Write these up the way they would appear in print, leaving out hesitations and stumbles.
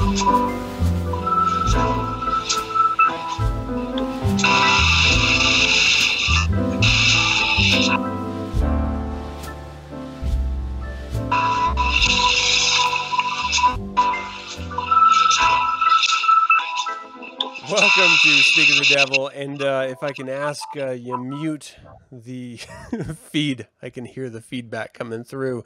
Welcome to Speak of the Devil, and if I can ask you mute the feed, I can hear the feedback coming through.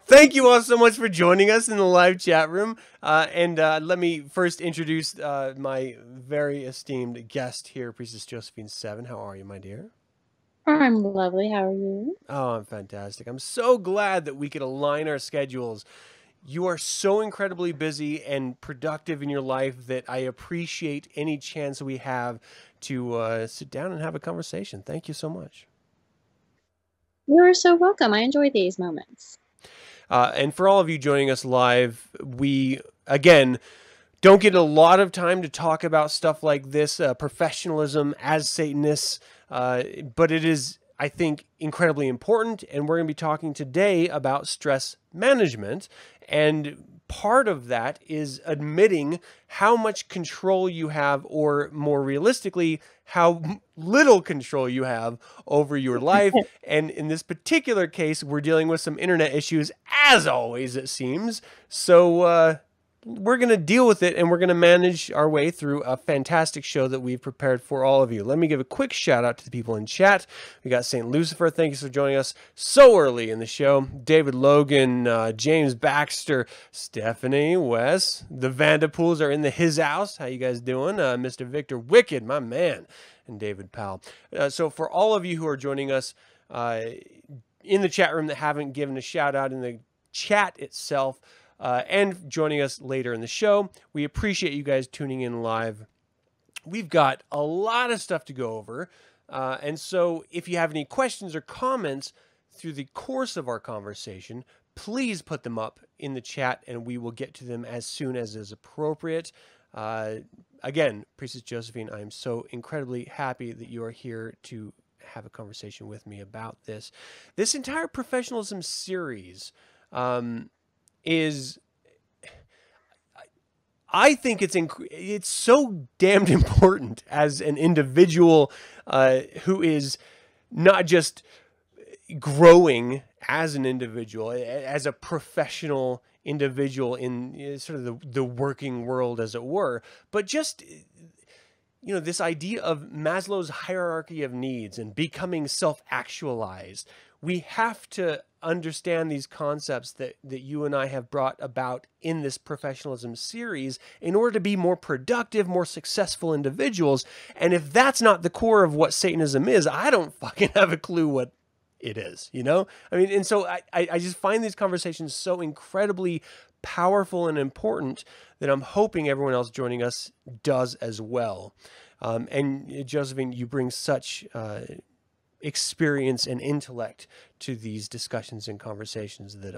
Thank you all so much for joining us in the live chat room, and let me first introduce my very esteemed guest here, Priestess Josephine Seven. How are you, my dear? I'm lovely. How are you? Oh, I'm fantastic. I'm so glad that we could align our schedules. You are so incredibly busy and productive in your life that I appreciate any chance we have to sit down and have a conversation. Thank you so much. You're so welcome. I enjoy these moments. And for all of you joining us live, we, again, don't get a lot of time to talk about stuff like this, professionalism as Satanists, but it is, I think, incredibly important. And we're going to be talking today about stress management. And part of that is admitting how much control you have, or more realistically, how little control you have over your life. And in this particular case, we're dealing with some internet issues, as always, it seems. So we're going to deal with it, and we're going to manage our way through a fantastic show that we've prepared for all of you. Let me give a quick shout out to the people in chat. We got St. Lucifer. Thank you for joining us so early in the show. David Logan, James Baxter, Stephanie, Wes, the Vandapools are in the his house. How you guys doing? Mr. Victor Wicked, my man, and David Powell. So for all of you who are joining us in the chat room that haven't given a shout out in the chat itself, and joining us later in the show, we appreciate you guys tuning in live. We've got a lot of stuff to go over, and so if you have any questions or comments through the course of our conversation, please put them up in the chat, and we will get to them as soon as is appropriate. Again, Priestess Josephine, I am so incredibly happy that you are here to have a conversation with me about this. This entire professionalism series is, I think it's so damned important as an individual who is not just growing as an individual, as a professional individual in sort of the working world, as it were, but just, you know, this idea of Maslow's hierarchy of needs and becoming self-actualized. We have to understand these concepts that you and I have brought about in this professionalism series in order to be more productive, more successful individuals. And if that's not the core of what Satanism is, I don't fucking have a clue what it is, you know? I mean, and so I just find these conversations so incredibly powerful and important that I'm hoping everyone else joining us does as well. And Josephine, you bring such experience and intellect to these discussions and conversations that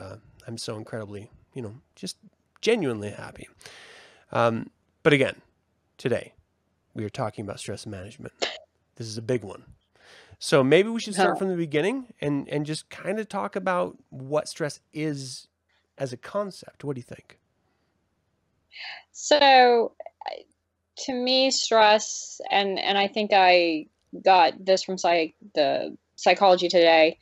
I'm so incredibly, you know, just genuinely happy. But again, today we are talking about stress management. This is a big one. So maybe we should start from the beginning and just kind of talk about what stress is as a concept. What do you think? So to me, stress, and I think I got this from the Psychology Today.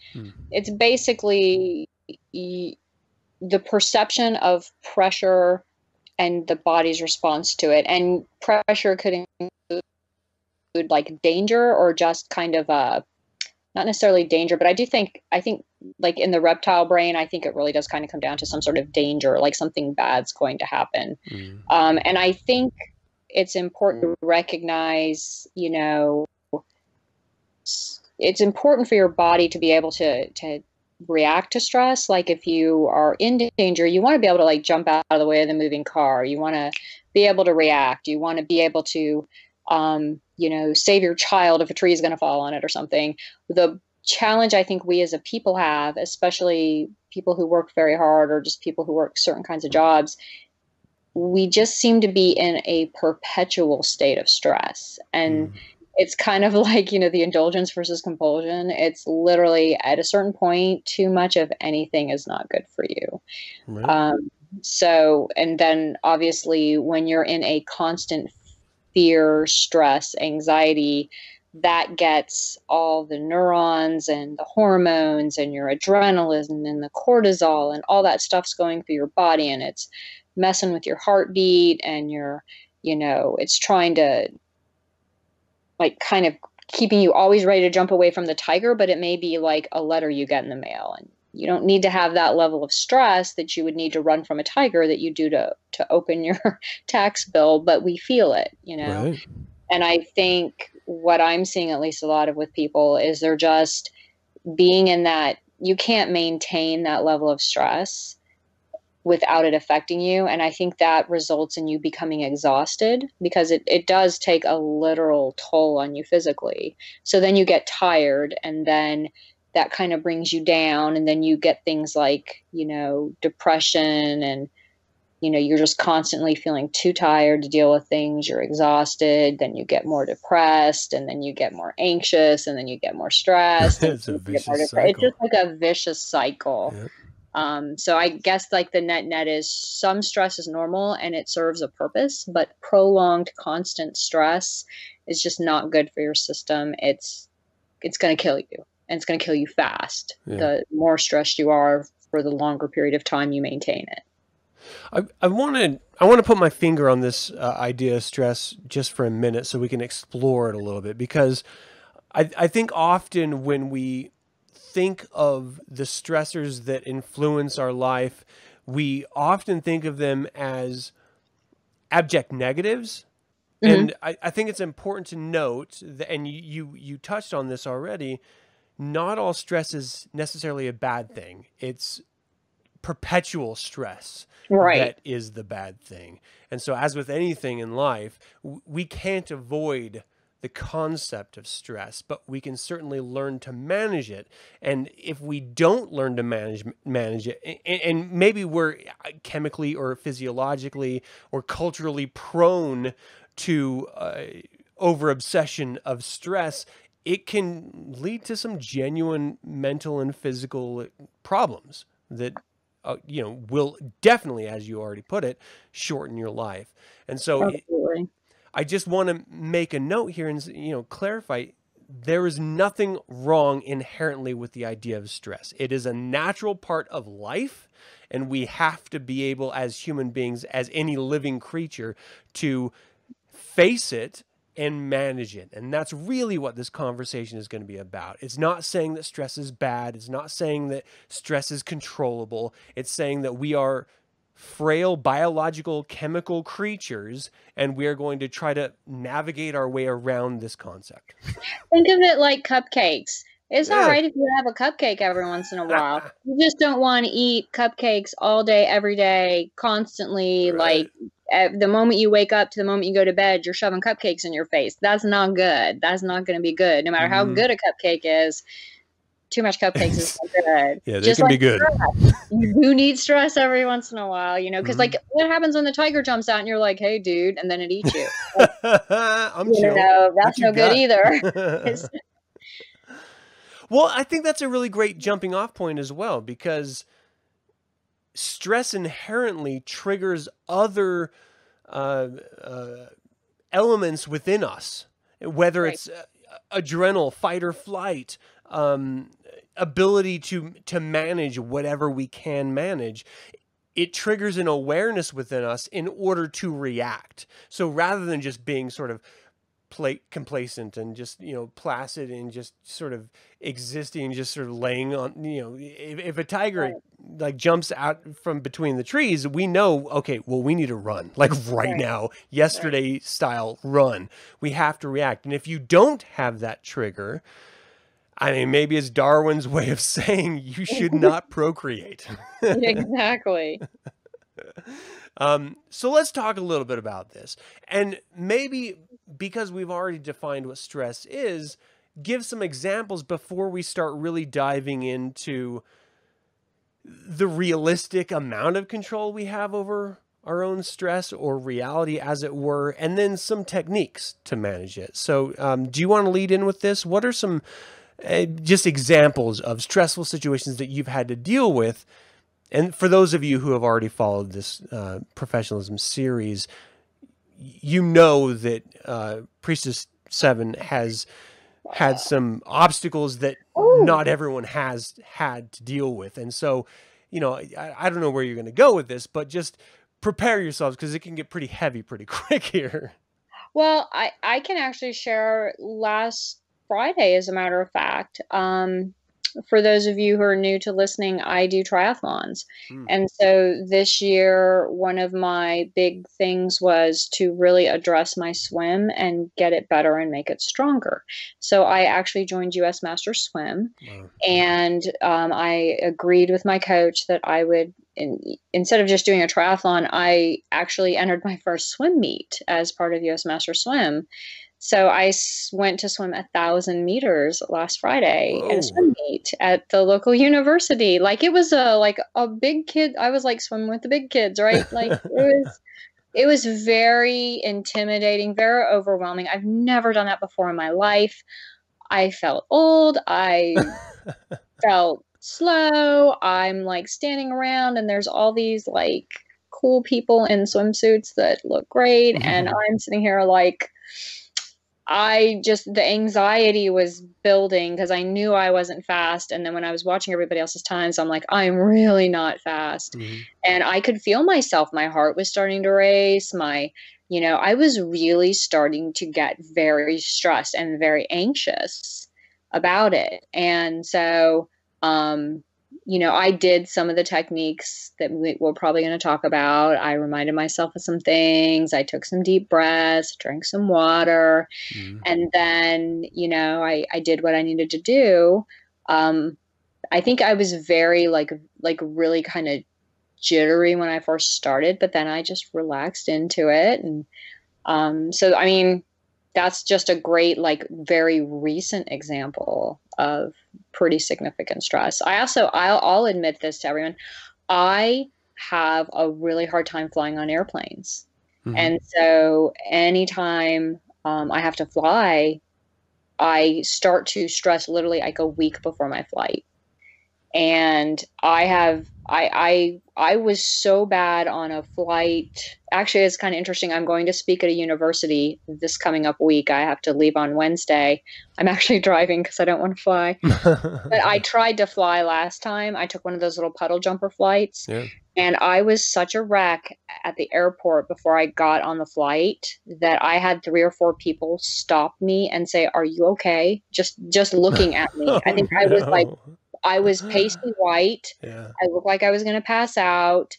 It's basically the perception of pressure and the body's response to it. And pressure could include like danger, or just kind of not necessarily danger, but I think like in the reptile brain, I think it really does kind of come down to some sort of danger, like something bad's going to happen. And I think it's important to recognize, you know, it's important for your body to be able to react to stress. Like if you are in danger, you want to be able to like jump out of the way of the moving car. You want to be able to react. You want to be able to, you know, save your child if a tree is going to fall on it or something. The challenge I think we as a people have, especially people who work very hard or just people who work certain kinds of jobs, we just seem to be in a perpetual state of stress. And it's kind of like, the indulgence versus compulsion. It's literally at a certain point, too much of anything is not good for you. Right. So, and then obviously when you're in a constant fear, stress, anxiety, that gets all the neurons and the hormones and your adrenaline and the cortisol and all that stuff's going through your body, and it's messing with your heartbeat, and it's trying to, like, kind of keeping you always ready to jump away from the tiger, but it may be like a letter you get in the mail, and you don't need to have that level of stress that you would need to run from a tiger that you do to open your tax bill, but we feel it, Right. And I think what I'm seeing, at least a lot of with people, is they're just being in that, you can't maintain that level of stress without it affecting you. And I think that results in you becoming exhausted, because it does take a literal toll on you physically. So then you get tired, and then that kind of brings you down. And then you get things like, depression, and, you're just constantly feeling too tired to deal with things. You're exhausted. Then you get more depressed, and then you get more anxious, and then you get more stressed. And It's a you get vicious It's cycle. just like a vicious cycle. Yep. So I guess like the net is, some stress is normal and it serves a purpose, but prolonged constant stress is just not good for your system. It's going to kill you, and it's going to kill you fast. Yeah. The more stressed you are for the longer period of time you maintain it. I want to put my finger on this idea of stress just for a minute so we can explore it a little bit, because I think often when we think of the stressors that influence our life, we often think of them as abject negatives. Mm-hmm. And I think it's important to note that, and you touched on this already, not all stress is necessarily a bad thing. It's perpetual stress Right. that is the bad thing. And so, as with anything in life, we can't avoid the concept of stress, but we can certainly learn to manage it. And if we don't learn to manage it, and maybe we're chemically or physiologically or culturally prone to over obsession of stress, it can lead to some genuine mental and physical problems that will definitely, as you already put it, shorten your life. And so I just want to make a note here and, clarify, there is nothing wrong inherently with the idea of stress. It is a natural part of life, and we have to be able, as human beings, as any living creature, to face it and manage it. And that's really what this conversation is going to be about. It's not saying that stress is bad. It's not saying that stress is controllable. It's saying that we are frail biological chemical creatures, and we are going to try to navigate our way around this concept. Think of it like cupcakes. It's all right if you have a cupcake every once in a while. You just don't want to eat cupcakes all day, every day, constantly. Right. Like, at the moment you wake up to the moment you go to bed, you're shoving cupcakes in your face. That's not good. That's not going to be good. No matter how good a cupcake is, too much cupcakes is not good. Yeah, they can be good. You do need stress every once in a while, because like, what happens when the tiger jumps out and you're like, hey, dude, and then it eats you? I'm chill. That's no good either. Well, I think that's a really great jumping off point as well, because stress inherently triggers other elements within us, whether it's adrenal, fight or flight, ability to manage whatever we can manage. It triggers an awareness within us in order to react. So rather than just being sort of complacent and just, placid and just sort of existing, just sort of laying on, if a tiger like jumps out from between the trees, we know, okay, well, we need to run, like right now, yesterday style run. We have to react. And if you don't have that trigger, I mean, maybe it's Darwin's way of saying you should not procreate. Exactly. So let's talk a little bit about this. And maybe because we've already defined what stress is, give some examples before we start really diving into the realistic amount of control we have over our own stress or reality, as it were, and then some techniques to manage it. So do you want to lead in with this? What are some just examples of stressful situations that you've had to deal with? And for those of you who have already followed this professionalism series, you know that Priestess Seven has had some obstacles that not everyone has had to deal with. And so, you know, I don't know where you're going to go with this, but just prepare yourselves, because it can get pretty heavy pretty quick here. Well, I can actually share last Friday, as a matter of fact. For those of you who are new to listening, I do triathlons. And so this year, one of my big things was to really address my swim and get it better and make it stronger. So I actually joined US Master Swim. Wow. And I agreed with my coach that I would, instead of just doing a triathlon, I actually entered my first swim meet as part of US Master Swim. So I went to swim 1,000 meters last Friday in a swim meet at the local university. Like, it was a big kid. I was like swimming with the big kids, right? Like, it was very intimidating, very overwhelming. I've never done that before in my life. I felt old. I felt slow. I'm like standing around and there's all these like cool people in swimsuits that look great. And I'm sitting here like, the anxiety was building because I knew I wasn't fast. And then when I was watching everybody else's times, I'm like, I'm really not fast. And I could feel myself. My heart was starting to race. I was really starting to get very stressed and very anxious about it. And so, I did some of the techniques that we're probably going to talk about. I reminded myself of some things. I took some deep breaths, drank some water, and then, I did what I needed to do. I think I was very like really kind of jittery when I first started, but then I just relaxed into it. And so, I mean, that's just a great, like, very recent example of pretty significant stress. I'll admit this to everyone. I have a really hard time flying on airplanes. And so anytime I have to fly, I start to stress literally like a week before my flight. And I was so bad on a flight. Actually, it's kind of interesting. I'm going to speak at a university this coming up week. I have to leave on Wednesday. I'm actually driving because I don't want to fly. But I tried to fly last time. I took one of those little puddle jumper flights. Yeah. And I was such a wreck at the airport before I got on the flight that I had 3 or 4 people stop me and say, "Are you okay?" Just looking at me. I think I was like, I was pasty white. Yeah. I looked like I was going to pass out.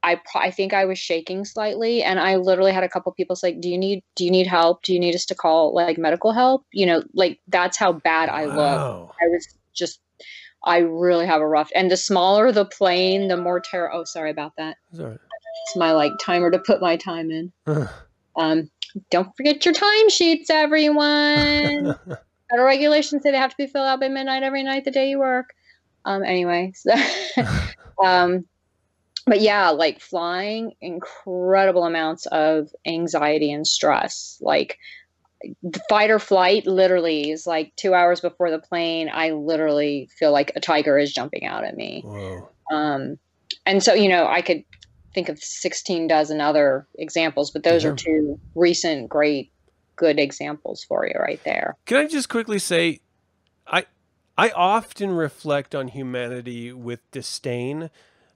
I think I was shaking slightly, and I literally had a couple people say, "Do you need help? Do you need us to call like medical help?" Like, that's how bad I looked. I really have a rough. And the smaller the plane, the more terror. Oh, sorry about that. Sorry. It's my like timer to put my time in. Don't forget your time sheets, everyone. Federal regulations say they have to be filled out by midnight every night the day you work. Anyway, so, but yeah, like flying, incredible amounts of anxiety and stress. Like, the fight or flight literally is like 2 hours before the plane. I literally feel like a tiger is jumping out at me. Whoa. And so, I could think of 16 dozen other examples, but those are 2 recent, good examples for you right there. Can I just quickly say, I often reflect on humanity with disdain.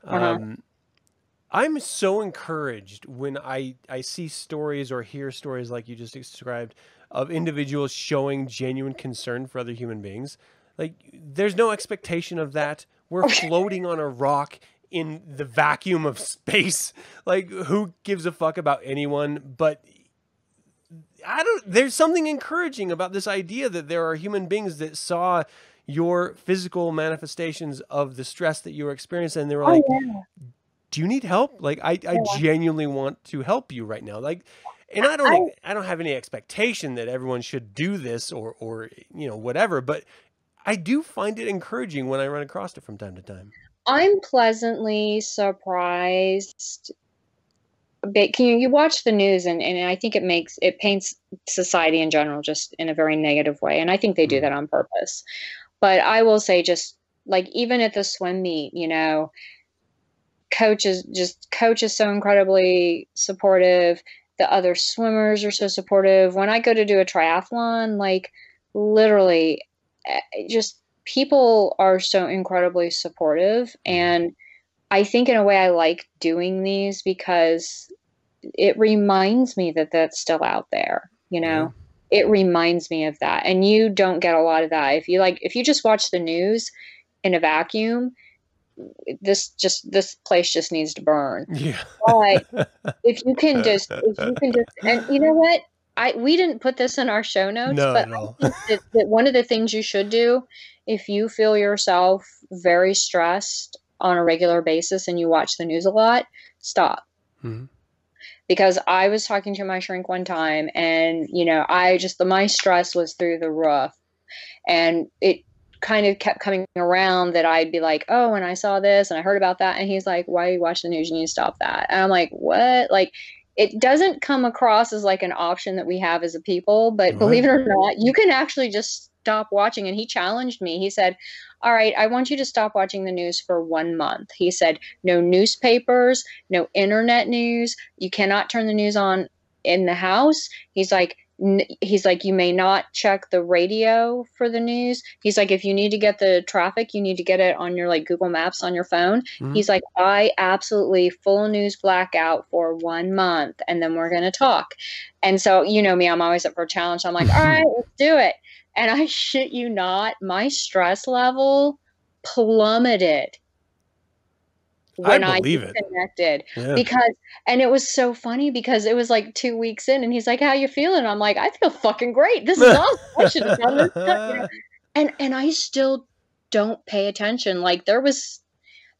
I'm so encouraged when I see stories or hear stories like you just described of individuals showing genuine concern for other human beings. Like, there's no expectation of that. We're floating on a rock in the vacuum of space. Like, who gives a fuck about anyone? But there's something encouraging about this idea that there are human beings that saw your physical manifestations of the stress that you were experiencing, and they were like, do you need help? Like, I genuinely want to help you right now. Like, and I don't have any expectation that everyone should do this or whatever, but I do find it encouraging when I run across it from time to time. I'm pleasantly surprised you watch the news, and I think it paints society in general just in a very negative way. And I think they do that on purpose. But I will say, just like, even at the swim meet, you know, coach is so incredibly supportive. The other swimmers are so supportive. When I go to do a triathlon, like, literally, just people are so incredibly supportive. And I think in a way I like doing these because it reminds me that that's still out there, you know? Yeah. It reminds me of that. And you don't get a lot of that. If you just watch the news in a vacuum, this place just needs to burn. Yeah. But if you can just, and you know what? We didn't put this in our show notes, but I think that one of the things you should do if you feel yourself very stressed on a regular basis and you watch the news a lot, stop. Because I was talking to my shrink one time, and, you know, my stress was through the roof, and it kind of kept coming around that I'd be like, oh, and I saw this and I heard about that. And he's like, why are you watching the news? You need to stop that. And I'm like, what? Like, it doesn't come across as like an option that we have as a people, but believe it or not, you can actually just stop watching. And he challenged me. He said, all right, I want you to stop watching the news for 1 month. He said, no newspapers, no internet news. You cannot turn the news on in the house. He's like, you may not check the radio for the news. He's like, if you need to get the traffic, you need to get it on your like Google Maps on your phone. He's like, I absolutely full news blackout for 1 month, and then we're going to talk. And so, you know me, I'm always up for a challenge. I'm like, all right, let's do it. And I shit you not, my stress level plummeted when I disconnected. Because, and it was so funny because it was like 2 weeks in, and he's like, how you feeling? I'm like, I feel fucking great. This is awesome. I should have done this. You know? And I still don't pay attention. Like, there was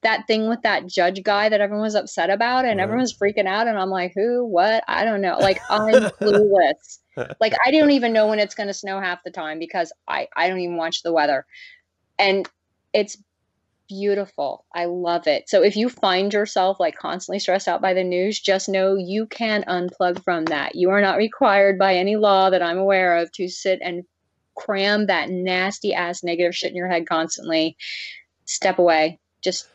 that thing with that judge guy that everyone was upset about, and everyone was freaking out. And I'm like, who, what? I don't know. Like, I'm clueless. Like, I don't even know when it's going to snow half the time because I don't even watch the weather. And it's beautiful. I love it. So if you find yourself like constantly stressed out by the news, just know you can unplug from that. You are not required by any law that I'm aware of to sit and cram that nasty ass negative shit in your head constantly. Step away. Just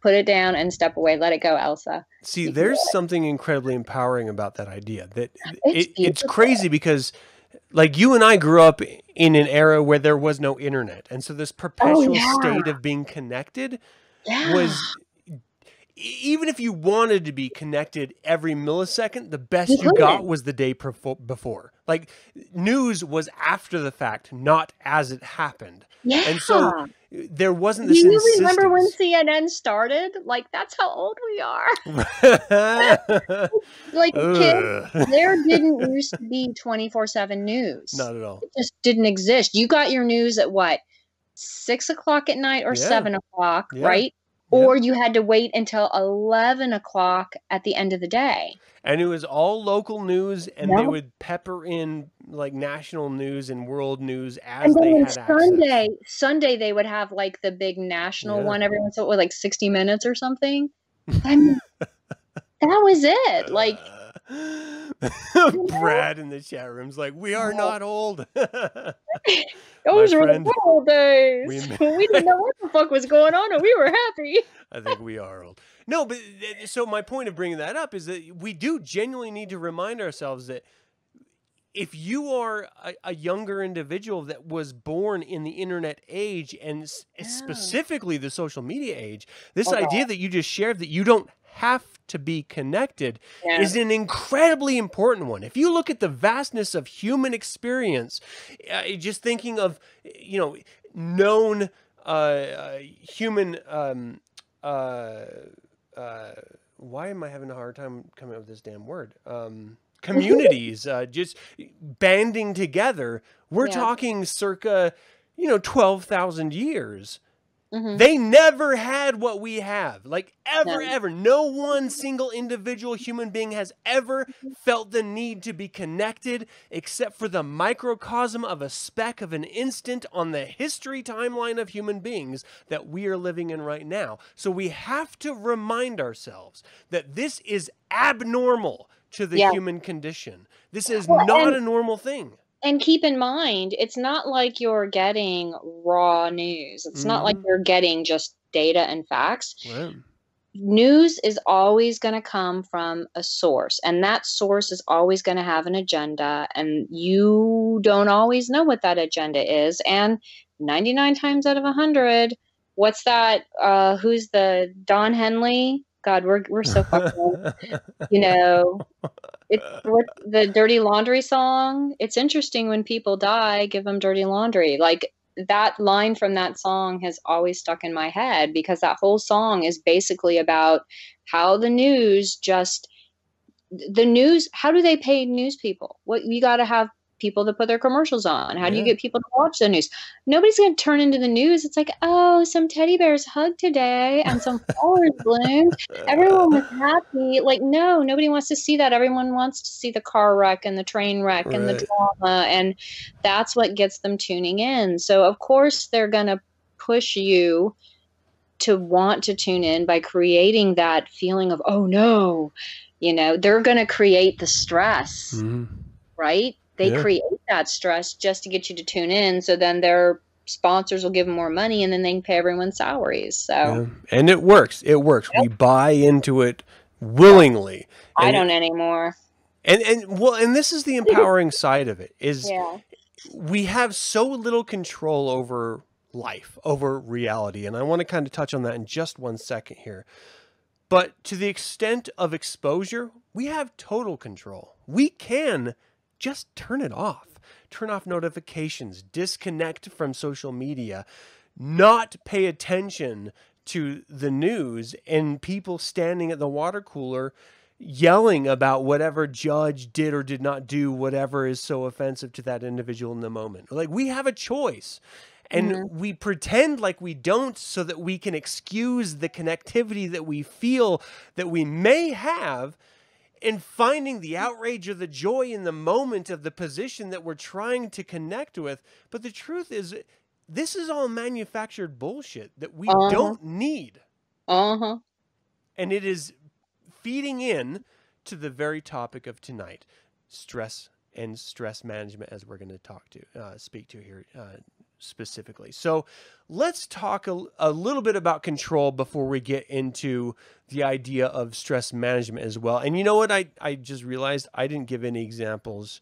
put it down and step away. Let it go, Elsa. See, there's something incredibly empowering about that idea. That it's crazy because, like, you and I grew up in an era where there was no internet. And so this perpetual state of being connected was, even if you wanted to be connected every millisecond, the best you got was the day before. Like, news was after the fact, not as it happened. Yeah. And so there wasn't this insistence. Do you remember when CNN started? Like, that's how old we are. Like, kids, there didn't used to be 24/7 news. Not at all. It just didn't exist. You got your news at what? 6 o'clock at night or 7 o'clock, right? Or you had to wait until 11 o'clock at the end of the day. And it was all local news, and they would pepper in like national news and world news as they had access. Sunday they would have like the big national one every once in a while, like 60 Minutes or something. I mean, that was it. Like, Brad in the chat room's like, we are not old. Those were the good old days. We didn't know what the fuck was going on, and we were happy. I think we are old. No, but so my point of bringing that up is that we do genuinely need to remind ourselves that if you are a younger individual that was born in the internet age, and specifically the social media age, this idea that you just shared, that you don't have to be connected, is an incredibly important one. If you look at the vastness of human experience, just thinking of, you know, known human, why am I having a hard time coming up with this damn word? Communities, just banding together. We're talking circa, 12,000 years. They never had what we have, like ever, No. ever. No one single individual human being has ever felt the need to be connected except for the microcosm of a speck of an instant on the history timeline of human beings that we are living in right now. So we have to remind ourselves that this is abnormal to the human condition. This is not a normal thing. And keep in mind, it's not like you're getting raw news. It's not like you're getting just data and facts. Right. News is always going to come from a source, and that source is always going to have an agenda, and you don't always know what that agenda is. And 99 times out of 100, what's that? Who's the Don Henley? God, we're so fucking, you know. It's the Dirty Laundry song. It's interesting when people die, give them dirty laundry. Like, that line from that song has always stuck in my head, because that whole song is basically about how the news how do they pay news people? What, you got to have people to put their commercials on. How do you get people to watch the news? Nobody's going to turn into the news. It's like, oh, some teddy bears hugged today and some flowers bloomed. Everyone was happy. Like, no, nobody wants to see that. Everyone wants to see the car wreck and the train wreck and the drama. And that's what gets them tuning in. So, of course, they're going to push you to want to tune in by creating that feeling of, oh, no. You know, they're going to create the stress, right? They create that stress just to get you to tune in. So then their sponsors will give them more money, and then they can pay everyone's salaries. So, and it works. It works. Yep. We buy into it willingly. I don't anymore. And this is the empowering side of it, is we have so little control over life, over reality. And I want to kind of touch on that in just 1 second here. But to the extent of exposure, we have total control. We can just turn it off. Turn off notifications, disconnect from social media, not pay attention to the news and people standing at the water cooler yelling about whatever judge did or did not do whatever is so offensive to that individual in the moment. Like, we have a choice. And we pretend like we don't so that we can excuse the connectivity that we feel that we may have in finding the outrage or the joy in the moment of the position that we're trying to connect with. But the truth is, this is all manufactured bullshit that we don't need. And it is feeding in to the very topic of tonight, stress and stress management, as we're going to speak to here specifically. So let's talk a little bit about control before we get into the idea of stress management as well. And you know what? I just realized I didn't give any examples.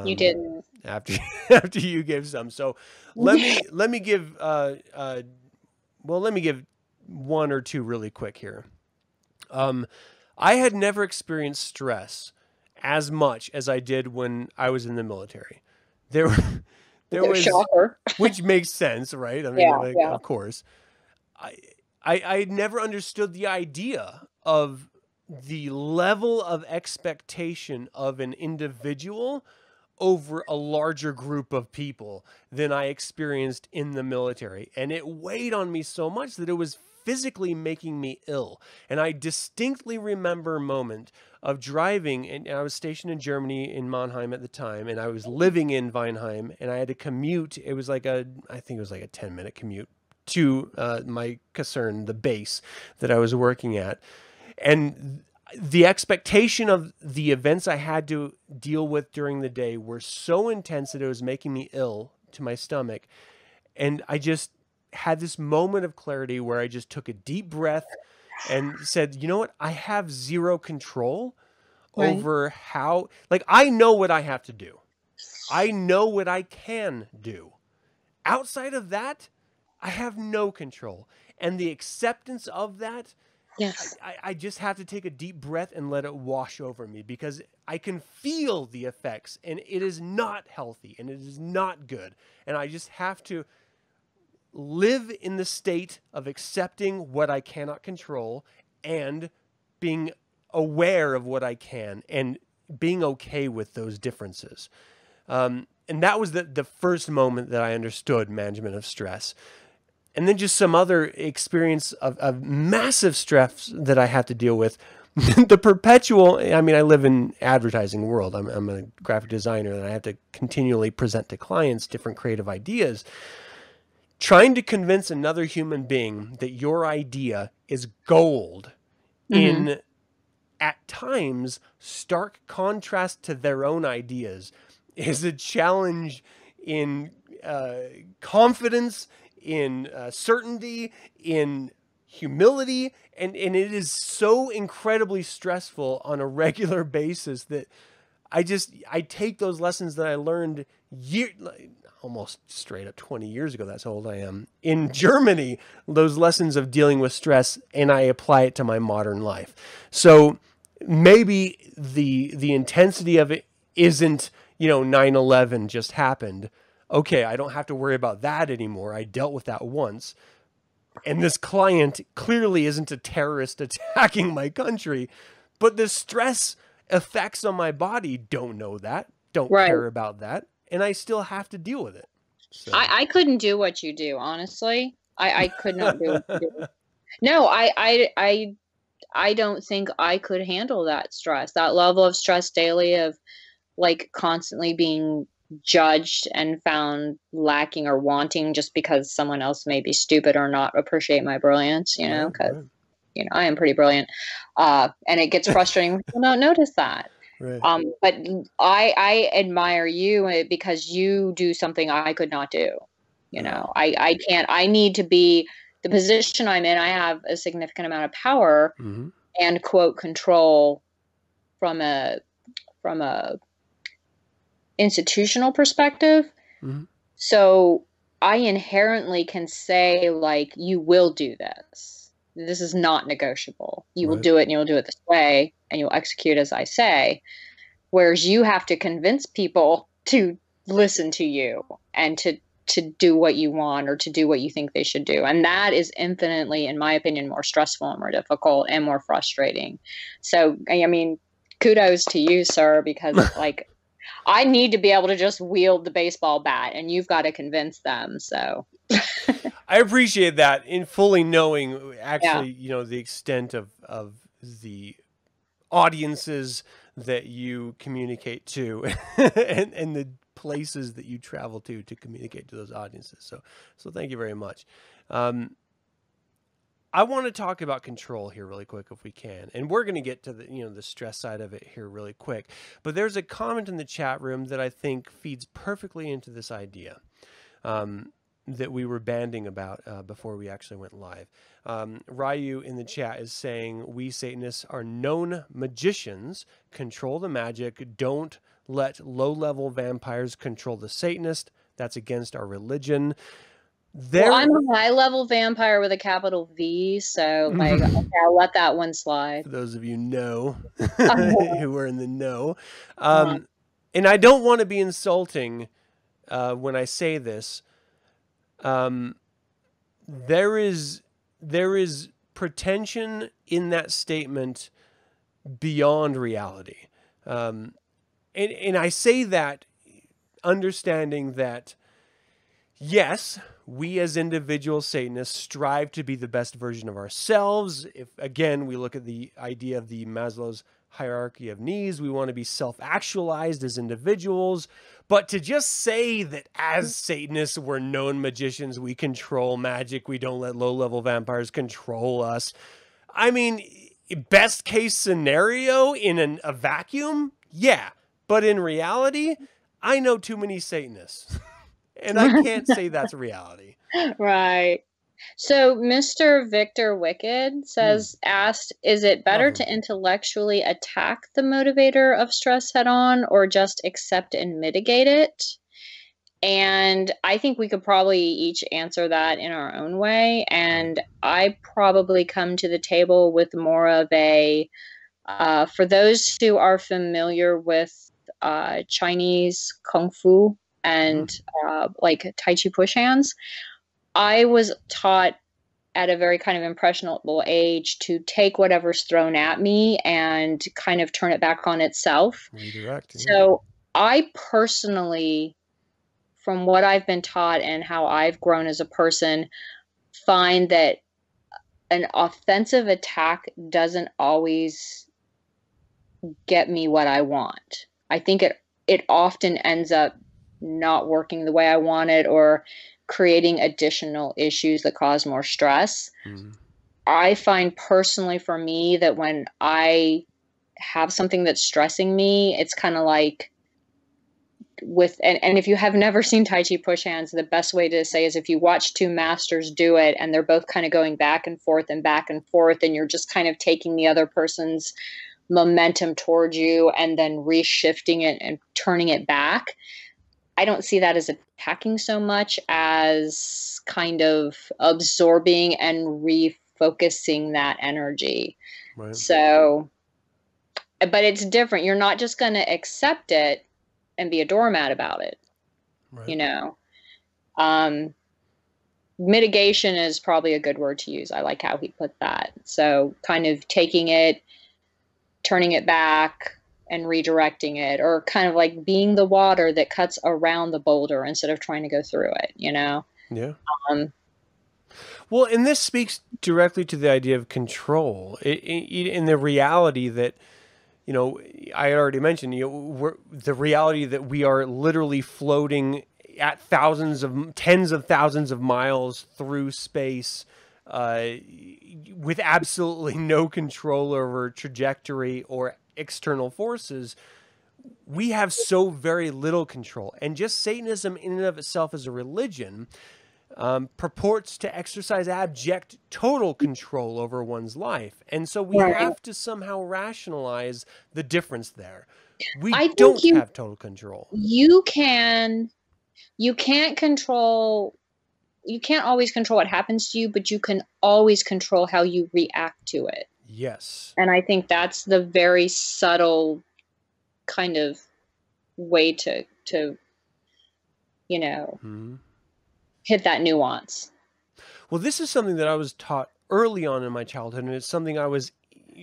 You didn't. After you gave some. So let me give one or two really quick here. I had never experienced stress as much as I did when I was in the military. There was, shocker. Which makes sense, right? I mean, of course. I never understood the idea of the level of expectation of an individual over a larger group of people than I experienced in the military. And it weighed on me so much that it was physically making me ill. And I distinctly remember a moment of driving, and I was stationed in Germany in Mannheim at the time, and I was living in Weinheim, and I had to commute. It was like I think it was like a 10-minute commute to my Kaserne, the base that I was working at. And the expectation of the events I had to deal with during the day were so intense that it was making me ill to my stomach. And I just had this moment of clarity where I just took a deep breath and said, you know what? I have zero control over how, like, I know what I have to do. I know what I can do. Outside of that, I have no control. And the acceptance of that, I just have to take a deep breath and let it wash over me, because I can feel the effects, and it is not healthy and it is not good. And I just have to live in the state of accepting what I cannot control and being aware of what I can and being okay with those differences. And that was the first moment that I understood management of stress. and then just some other experience of massive stress that I have to deal with. The perpetual, I mean, I live in advertising world. I'm a graphic designer, and I have to continually present to clients different creative ideas. Trying to convince another human being that your idea is gold in, at times, stark contrast to their own ideas is a challenge in confidence, in certainty, in humility, and it is so incredibly stressful on a regular basis that I take those lessons that I learned almost straight up 20 years ago, that's how old I am, in Germany, those lessons of dealing with stress, and I apply it to my modern life. So maybe the intensity of it isn't, 9/11 just happened. Okay, I don't have to worry about that anymore. I dealt with that once. And this client clearly isn't a terrorist attacking my country, but the stress effects on my body don't know that, don't care about that, and I still have to deal with it. So. I couldn't do what you do, honestly. I could not do what you do. No, I don't think I could handle that stress, that level of stress daily of like constantly being judged and found lacking or wanting just because someone else may be stupid or not appreciate my brilliance, because I am pretty brilliant, and it gets frustrating when people don't notice that. Right. But I admire you because you do something I could not do. I can't. I need to be the position I'm in. I have a significant amount of power and quote control from a institutional perspective. So I inherently can say, like, you will do this. This is not negotiable. You will do it, and you'll do it this way, and you'll execute as I say. Whereas you have to convince people to listen to you and to do what you want or to do what you think they should do. And that is infinitely, in my opinion, more stressful and more difficult and more frustrating. So, I mean, kudos to you, sir, because like, I need to be able to just wield the baseball bat, and you've got to convince them. So I appreciate that, in fully knowing actually, the extent of the audiences that you communicate to and the places that you travel to communicate to those audiences. So thank you very much. I want to talk about control here really quick if we can. And we're going to get to the, the stress side of it here really quick. But there's a comment in the chat room that I think feeds perfectly into this idea that we were banding about before we actually went live. Ryu in the chat is saying, we Satanists are known magicians, control the magic, don't let low-level vampires control the Satanist. That's against our religion. Well, I'm a high-level vampire with a capital V, so like, okay, I'll let that one slide. For those of you who are in the know. And I don't want to be insulting when I say this. There is pretension in that statement beyond reality. And I say that understanding that, yes, we as individual Satanists strive to be the best version of ourselves. If, again, we look at the idea of the Maslow's hierarchy of needs, we want to be self-actualized as individuals. But to just say that as Satanists, we're known magicians, we control magic, we don't let low-level vampires control us. I mean, best case scenario in a vacuum? Yeah. But in reality, I know too many Satanists. And I can't say that's reality. Right. So Mr. Victor Wicked asked, is it better to intellectually attack the motivator of stress head on or just accept and mitigate it? And I think we could probably each answer that in our own way. And I probably come to the table with more of a, for those who are familiar with Chinese Kung Fu and like Tai Chi push hands, I was taught at a very kind of impressionable age to take whatever's thrown at me and kind of turn it back on itself. Redirect. So I personally, from what I've been taught and how I've grown as a person, find that an offensive attack doesn't always get me what I want. I think it often ends up not working the way I want it, or creating additional issues that cause more stress. Mm-hmm. I find personally for me that when I have something that's stressing me, it's kind of like and if you have never seen Tai Chi push hands, the best way to say is if you watch two masters do it and they're both kind of going back and forth and back and forth, and you're just kind of taking the other person's momentum towards you and then reshifting it and turning it back. I don't see that as attacking so much as kind of absorbing and refocusing that energy. Right. So, but it's different. You're not just going to accept it and be a doormat about it. Right. You know, mitigation is probably a good word to use. I like how he put that. So kind of taking it, turning it back, and redirecting it, or kind of like being the water that cuts around the boulder instead of trying to go through it, you know? Yeah. Well, and this speaks directly to the idea of control in the reality that, you know, I already mentioned, you know, the reality that we are literally floating at tens of thousands of miles through space, with absolutely no control over trajectory or external forces. We have so very little control. And just Satanism in and of itself as a religion purports to exercise abject total control over one's life. And so we have to somehow rationalize the difference there. We don't have total control. You can't always control what happens to you, but you can always control how you react to it. Yes. And I think that's the very subtle kind of way to you know, hit that nuance. Well, this is something that I was taught early on in my childhood, and it's something I was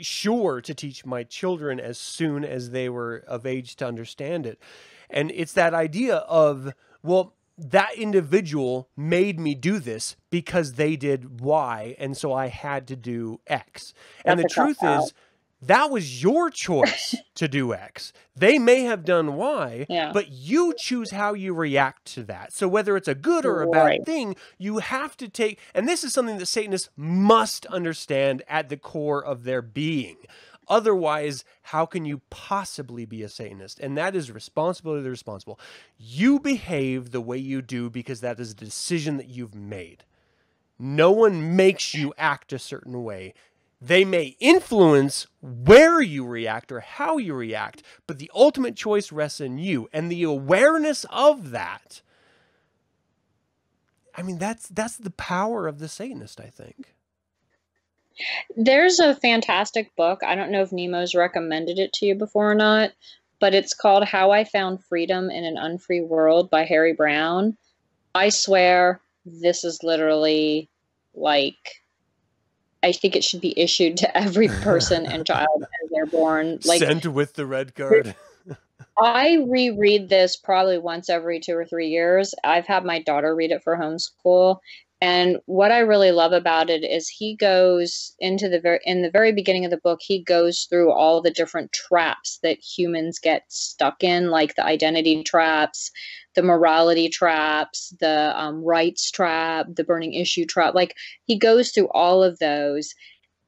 sure to teach my children as soon as they were of age to understand it. And it's that idea of, well, that individual made me do this because they did Y, and so I had to do X. And the truth is, that was your choice to do X. They may have done Y, but you choose how you react to that. So whether it's a good or a bad thing, you have to take, and this is something that Satanists must understand at the core of their being. Otherwise, how can you possibly be a Satanist? And that is responsibility of the responsible. You behave the way you do because that is a decision that you've made. No one makes you act a certain way. They may influence where you react or how you react, but the ultimate choice rests in you. And the awareness of that, I mean, that's the power of the Satanist, I think. There's a fantastic book. I don't know if Nemo's recommended it to you before or not, but it's called How I Found Freedom in an Unfree World by Harry Brown. I swear this is literally like, I think it should be issued to every person and child as they're born. Like, sent with the red card. I reread this probably once every 2 or 3 years. I've had my daughter read it for homeschool. And what I really love about it is he goes into in the very beginning of the book, he goes through all the different traps that humans get stuck in, like the identity traps, the morality traps, the rights trap, the burning issue trap. Like, he goes through all of those,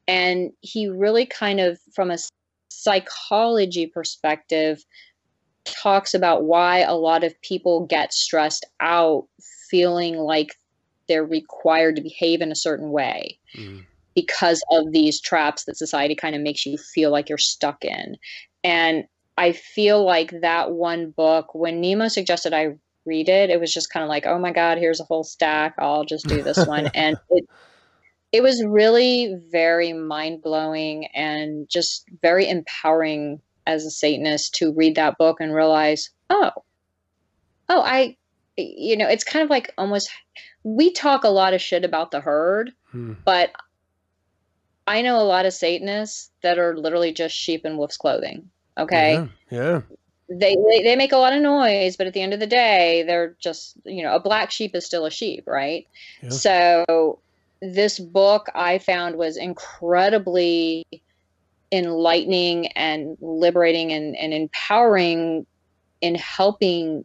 and he really kind of, from a psychology perspective, talks about why a lot of people get stressed out, feeling like they're required to behave in a certain way because of these traps that society kind of makes you feel like you're stuck in. And I feel like that one book, when Nemo suggested I read it, it was just kind of like, oh my God, here's a whole stack. I'll just do this one. And it was really very mind-blowing and just very empowering as a Satanist to read that book and realize, it's kind of like almost, we talk a lot of shit about the herd, but I know a lot of Satanists that are literally just sheep in wolf's clothing. Okay. Yeah. They make a lot of noise, but at the end of the day, they're just, a black sheep is still a sheep, right? Yeah. So this book I found was incredibly enlightening and liberating and empowering in helping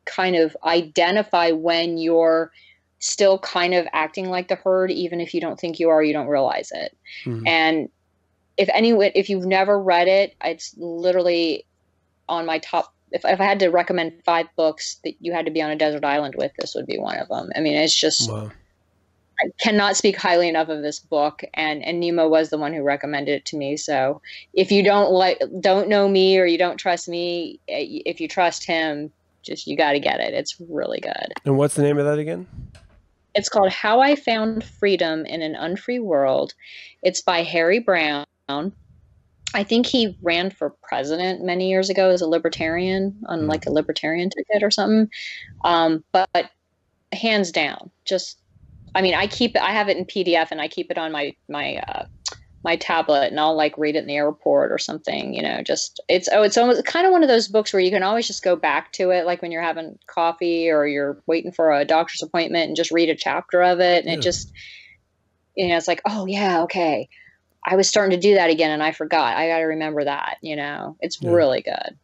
kind of identify when you're still kind of acting like the herd, even if you don't think you are, you don't realize it. Mm-hmm. And if you've never read it, it's literally on my top. If I had to recommend 5 books that you had to be on a desert island with, this would be one of them. I mean, it's just, Wow. I cannot speak highly enough of this book, and Nemo was the one who recommended it to me. So if you don't know me, or you don't trust me, if you trust him, you got to get it. It's really good. And what's the name of that again? It's called How I Found Freedom in an Unfree World. It's by Harry Brown. I think he ran for president many years ago as a libertarian on like a libertarian ticket or something. But hands down, I have it in PDF and I keep it on my tablet, and I'll like read it in the airport or something, it's almost kind of one of those books where you can always just go back to it. Like when you're having coffee or you're waiting for a doctor's appointment and just read a chapter of it. And it just, it's like, oh yeah, okay, I was starting to do that again and I forgot. I got to remember that, it's really good.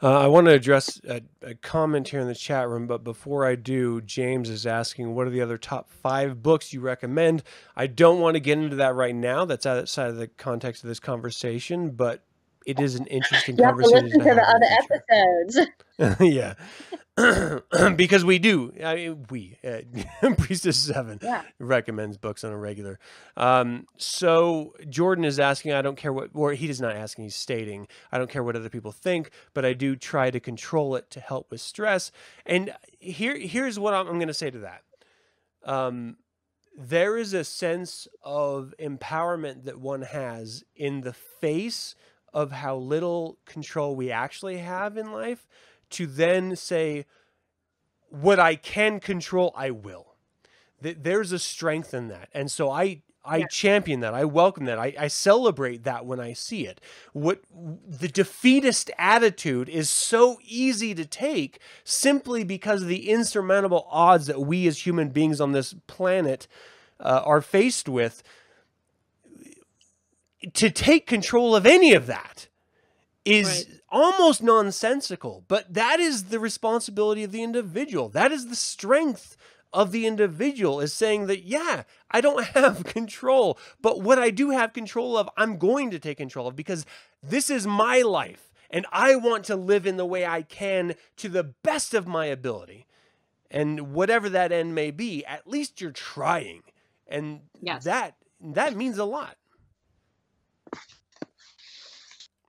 I want to address a comment here in the chat room, but before I do, James is asking, what are the other top 5 books you recommend? I don't want to get into that right now. That's outside of the context of this conversation, but it is an interesting conversation. You have to listen to the other episodes. Yeah. Because we do. Priestess Seven recommends books on a regular. So Jordan is asking, I don't care what, or he is not asking, he's stating, I don't care what other people think, but I do try to control it to help with stress. And here's what I'm going to say to that. There is a sense of empowerment that one has in the face of how little control we actually have in life, to then say, what I can control, I will. There's a strength in that. And so I champion that. I welcome that. I celebrate that when I see it. What the defeatist attitude is so easy to take simply because of the insurmountable odds that we as human beings on this planet are faced with. To take control of any of that is almost nonsensical, but that is the responsibility of the individual. That is the strength of the individual, is saying that, yeah, I don't have control, but what I do have control of, I'm going to take control of, because this is my life and I want to live in the way I can to the best of my ability. And whatever that end may be, at least you're trying. And that means a lot.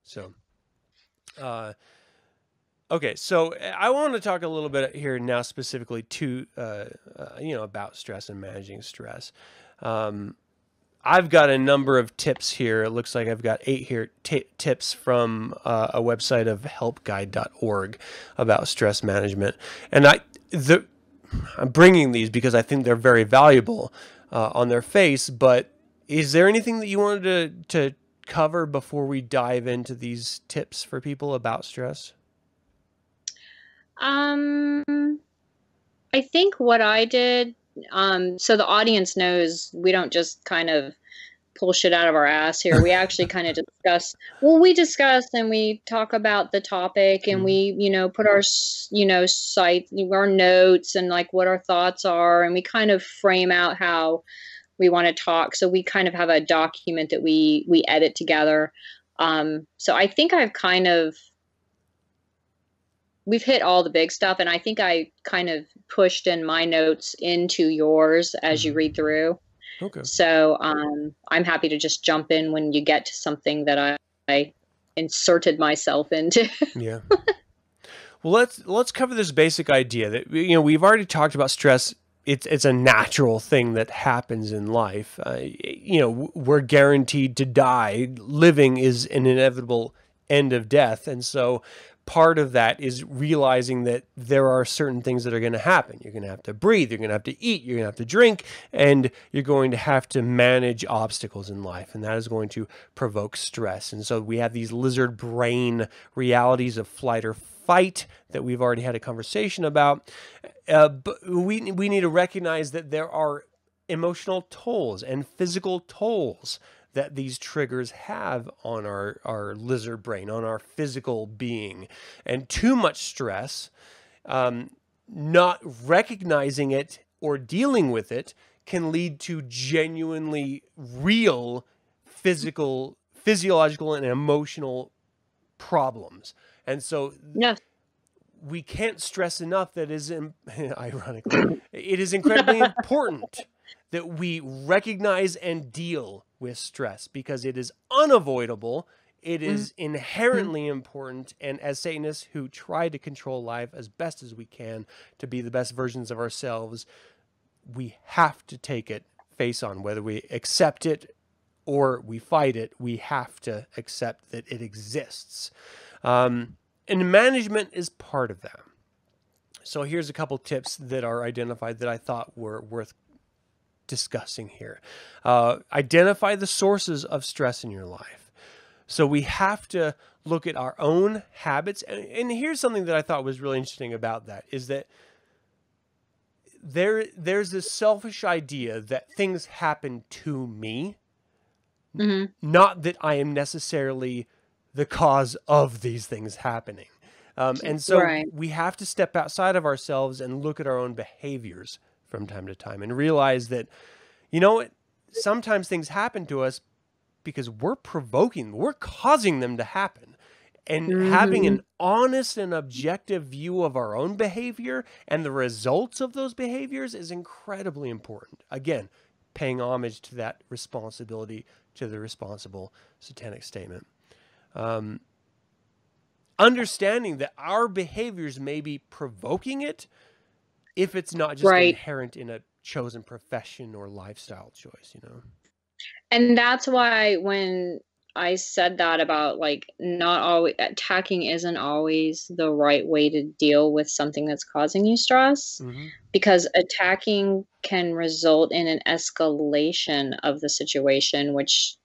So, okay, so I want to talk a little bit here now specifically to, about stress and managing stress. I've got a number of tips here. It looks like I've got 8 here tips from a website of helpguide.org about stress management. And I'm bringing these because I think they're very valuable on their face, but is there anything that you wanted to cover before we dive into these tips for people about stress? I think what I did, so the audience knows we don't just kind of pull shit out of our ass here. We actually kind of discuss and we talk about the topic, and we, put our, our notes and like what our thoughts are, and we kind of frame out how we want to talk. So we kind of have a document that we edit together. So I think we've hit all the big stuff, and I think I kind of pushed in my notes into yours as you read through. Okay. So I'm happy to just jump in when you get to something that I inserted myself into. Yeah. Well, let's cover this basic idea that, we've already talked about stress. It's a natural thing that happens in life. We're guaranteed to die. Living is an inevitable end of death. And so part of that is realizing that there are certain things that are going to happen. You're going to have to breathe. You're going to have to eat. You're going to have to drink. And you're going to have to manage obstacles in life. And that is going to provoke stress. And so we have these lizard brain realities of flight or fight that we've already had a conversation about. But we need to recognize that there are emotional tolls and physical tolls that these triggers have on our lizard brain, on our physical being. And too much stress, not recognizing it or dealing with it, can lead to genuinely real physiological and emotional problems. And so Yes. we can't stress enough that ironically, it is incredibly important that we recognize and deal with stress, because it is unavoidable. It is inherently important. And as Satanists who try to control life as best as we can to be the best versions of ourselves, we have to take it face on. Whether we accept it or we fight it, we have to accept that it exists. And management is part of that. So here's a couple tips that are identified that I thought were worth discussing here. Identify the sources of stress in your life. So we have to look at our own habits. And here's something that I thought was really interesting about that, is that there's this selfish idea that things happen to me, not that I am necessarily the cause of these things happening. And so we have to step outside of ourselves and look at our own behaviors from time to time and realize that, you know what, sometimes things happen to us because we're causing them to happen. And having an honest and objective view of our own behavior and the results of those behaviors is incredibly important. Again, paying homage to that responsibility, to the responsible satanic statement. Understanding that our behaviors may be provoking it if it's not just inherent in a chosen profession or lifestyle choice, you know? And that's why when I said that about like not always attacking isn't always the right way to deal with something that's causing you stress, because attacking can result in an escalation of the situation, which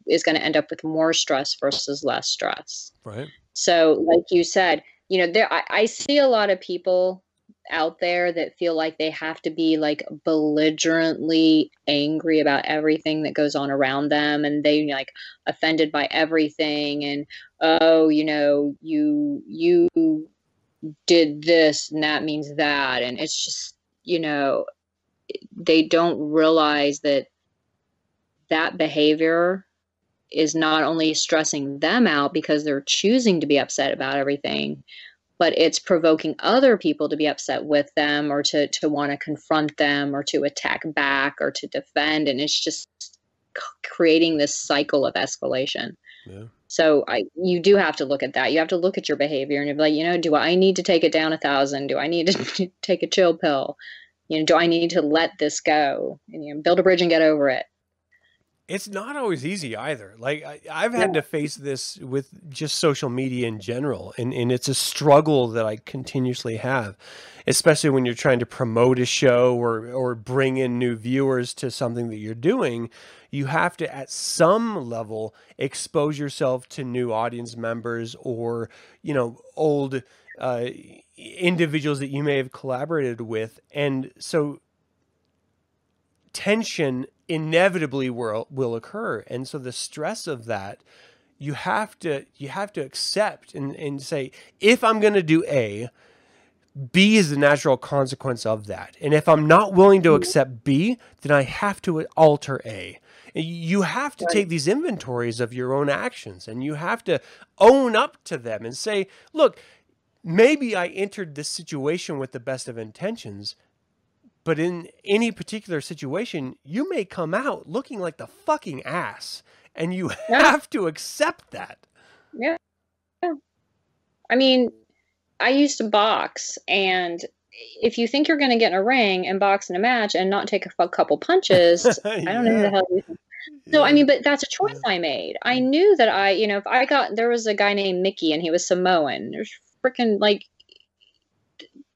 is going to end up with more stress versus less stress. Right. So like you said, you know, I see a lot of people out there that feel like they have to be like belligerently angry about everything that goes on around them, and they like offended by everything, and oh, you know, you did this and that means that, and it's just, you know, they don't realize that that behavior is not only stressing them out because they're choosing to be upset about everything, but it's provoking other people to be upset with them, or to want to confront them, or to attack back, or to defend. And it's just creating this cycle of escalation. Yeah. So you do have to look at that. You have to look at your behavior and you're like, you know, do I need to take it down 1,000? Do I need to take a chill pill? You know, do I need to let this go and, you know, build a bridge and get over it? It's not always easy either. Like I've had to face this with just social media in general. And it's a struggle that I continuously have, especially when you're trying to promote a show or bring in new viewers to something that you're doing. You have to, at some level, expose yourself to new audience members, or, you know, old individuals that you may have collaborated with. And so tension inevitably will occur. And so the stress of that, you have to accept and say, if I'm going to do A, B is the natural consequence of that. And if I'm not willing to accept B, then I have to alter A. You have to take these inventories of your own actions, and you have to own up to them and say, look, maybe I entered this situation with the best of intentions, but in any particular situation, you may come out looking like the fucking ass, and you have to accept that. Yeah. I mean, I used to box, and if you think you're going to get in a ring and box in a match and not take a couple punches, I don't know who the hell you think. So, I mean, but that's a choice I made. I knew that you know, if there was a guy named Mickey and he was Samoan. There's freaking, like,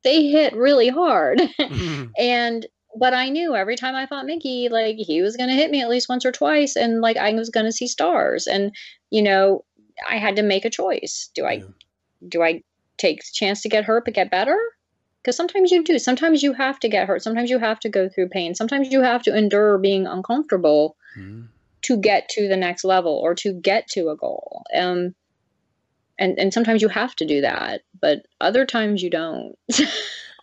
they hit really hard. But I knew every time I fought Mickey, like, he was going to hit me at least once or twice, and like I was going to see stars. And, you know, I had to make a choice. Do I take the chance to get hurt but get better? Because sometimes you do. Sometimes you have to get hurt. Sometimes you have to go through pain. Sometimes you have to endure being uncomfortable to get to the next level or to get to a goal. And sometimes you have to do that, but other times you don't.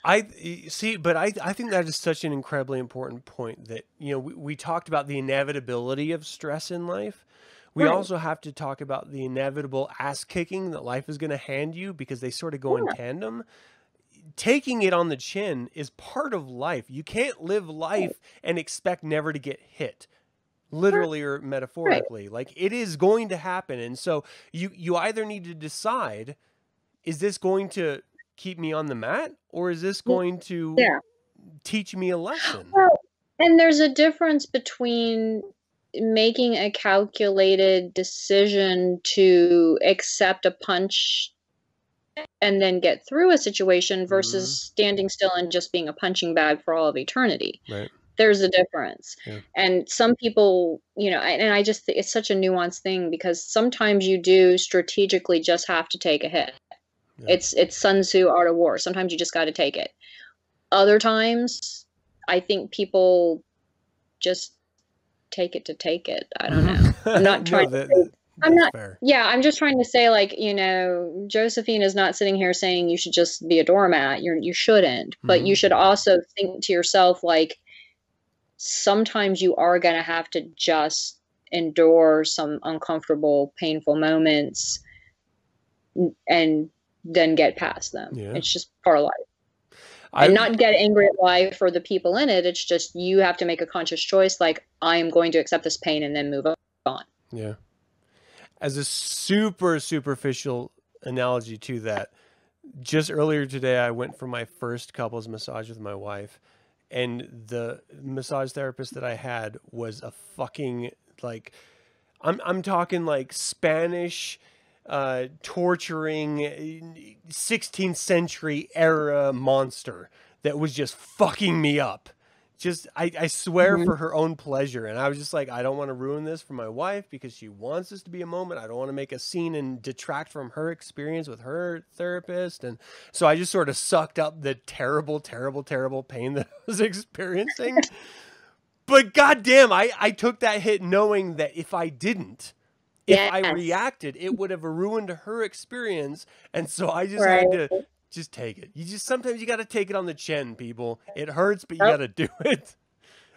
I see, but I think that is such an incredibly important point that, you know, we talked about the inevitability of stress in life. We Right. also have to talk about the inevitable ass kicking that life is going to hand you, because they sort of go in tandem. Taking it on the chin is part of life. You can't live life and expect never to get hit, literally or metaphorically. Like, it is going to happen. And so you either need to decide, is this going to keep me on the mat, or is this going to Yeah. teach me a lesson? Well, and there's a difference between making a calculated decision to accept a punch and then get through a situation versus standing still and just being a punching bag for all of eternity. Right. There's a difference. Yeah. And some people, you know, and I just think it's such a nuanced thing, because sometimes you do strategically just have to take a hit. Yeah. It's Sun Tzu, Art of War. Sometimes you just got to take it. Other times, I think people just take it to take it. I don't know. I'm not trying to say, I'm not fair. Yeah, I'm just trying to say, like, you know, Josephine is not sitting here saying you should just be a doormat. You shouldn't. But you should also think to yourself, like, sometimes you are going to have to just endure some uncomfortable, painful moments and then get past them. Yeah. It's just part of life. And not get angry at life or the people in it. It's just, you have to make a conscious choice. Like, I am going to accept this pain and then move on. Yeah. As a super superficial analogy to that, just earlier today, I went for my first couples massage with my wife, and the massage therapist that I had was a fucking, like, I'm talking like Spanish, torturing 16th century era monster that was just fucking me up. Just, I swear, for her own pleasure. And I was just like, I don't want to ruin this for my wife because she wants this to be a moment. I don't want to make a scene and detract from her experience with her therapist. And so I just sort of sucked up the terrible, terrible, terrible pain that I was experiencing. But goddamn, I took that hit knowing that if I didn't, if I reacted, it would have ruined her experience. And so I just had to just take it. Sometimes you got to take it on the chin, people. It hurts, but you got to do it.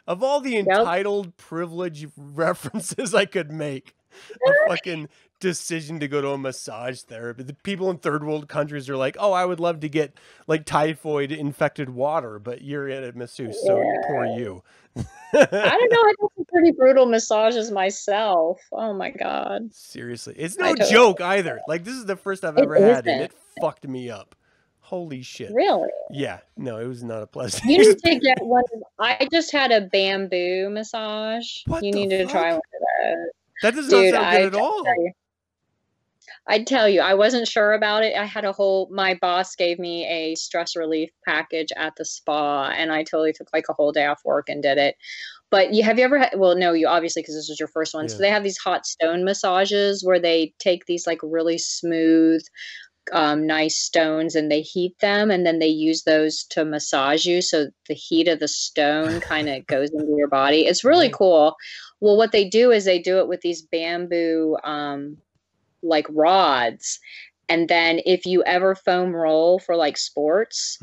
Of all the entitled privilege references I could make, a fucking decision to go to a massage therapy. The people in third world countries are like, oh, I would love to get like typhoid infected water, but you're in a masseuse, so poor you. I don't know. I do some pretty brutal massages myself. Oh my God. Seriously. It's no joke either. Like, this is the first I've ever had, and it fucked me up. Holy shit. Really? Yeah. No, it was not a pleasant. You need to get one. I just had a bamboo massage. What you need to try one of those. That does not sound good at all. I'd tell you, I wasn't sure about it. I had my boss gave me a stress relief package at the spa, and I totally took like a whole day off work and did it. But have you ever had, well, no, you obviously, because this was your first one. Yeah. So they have these hot stone massages where they take these like really smooth, nice stones and they heat them, and then they use those to massage you. So the heat of the stone kind of goes into your body. It's really cool. Well, what they do is they do it with these bamboo, like rods. And then if you ever foam roll for like sports,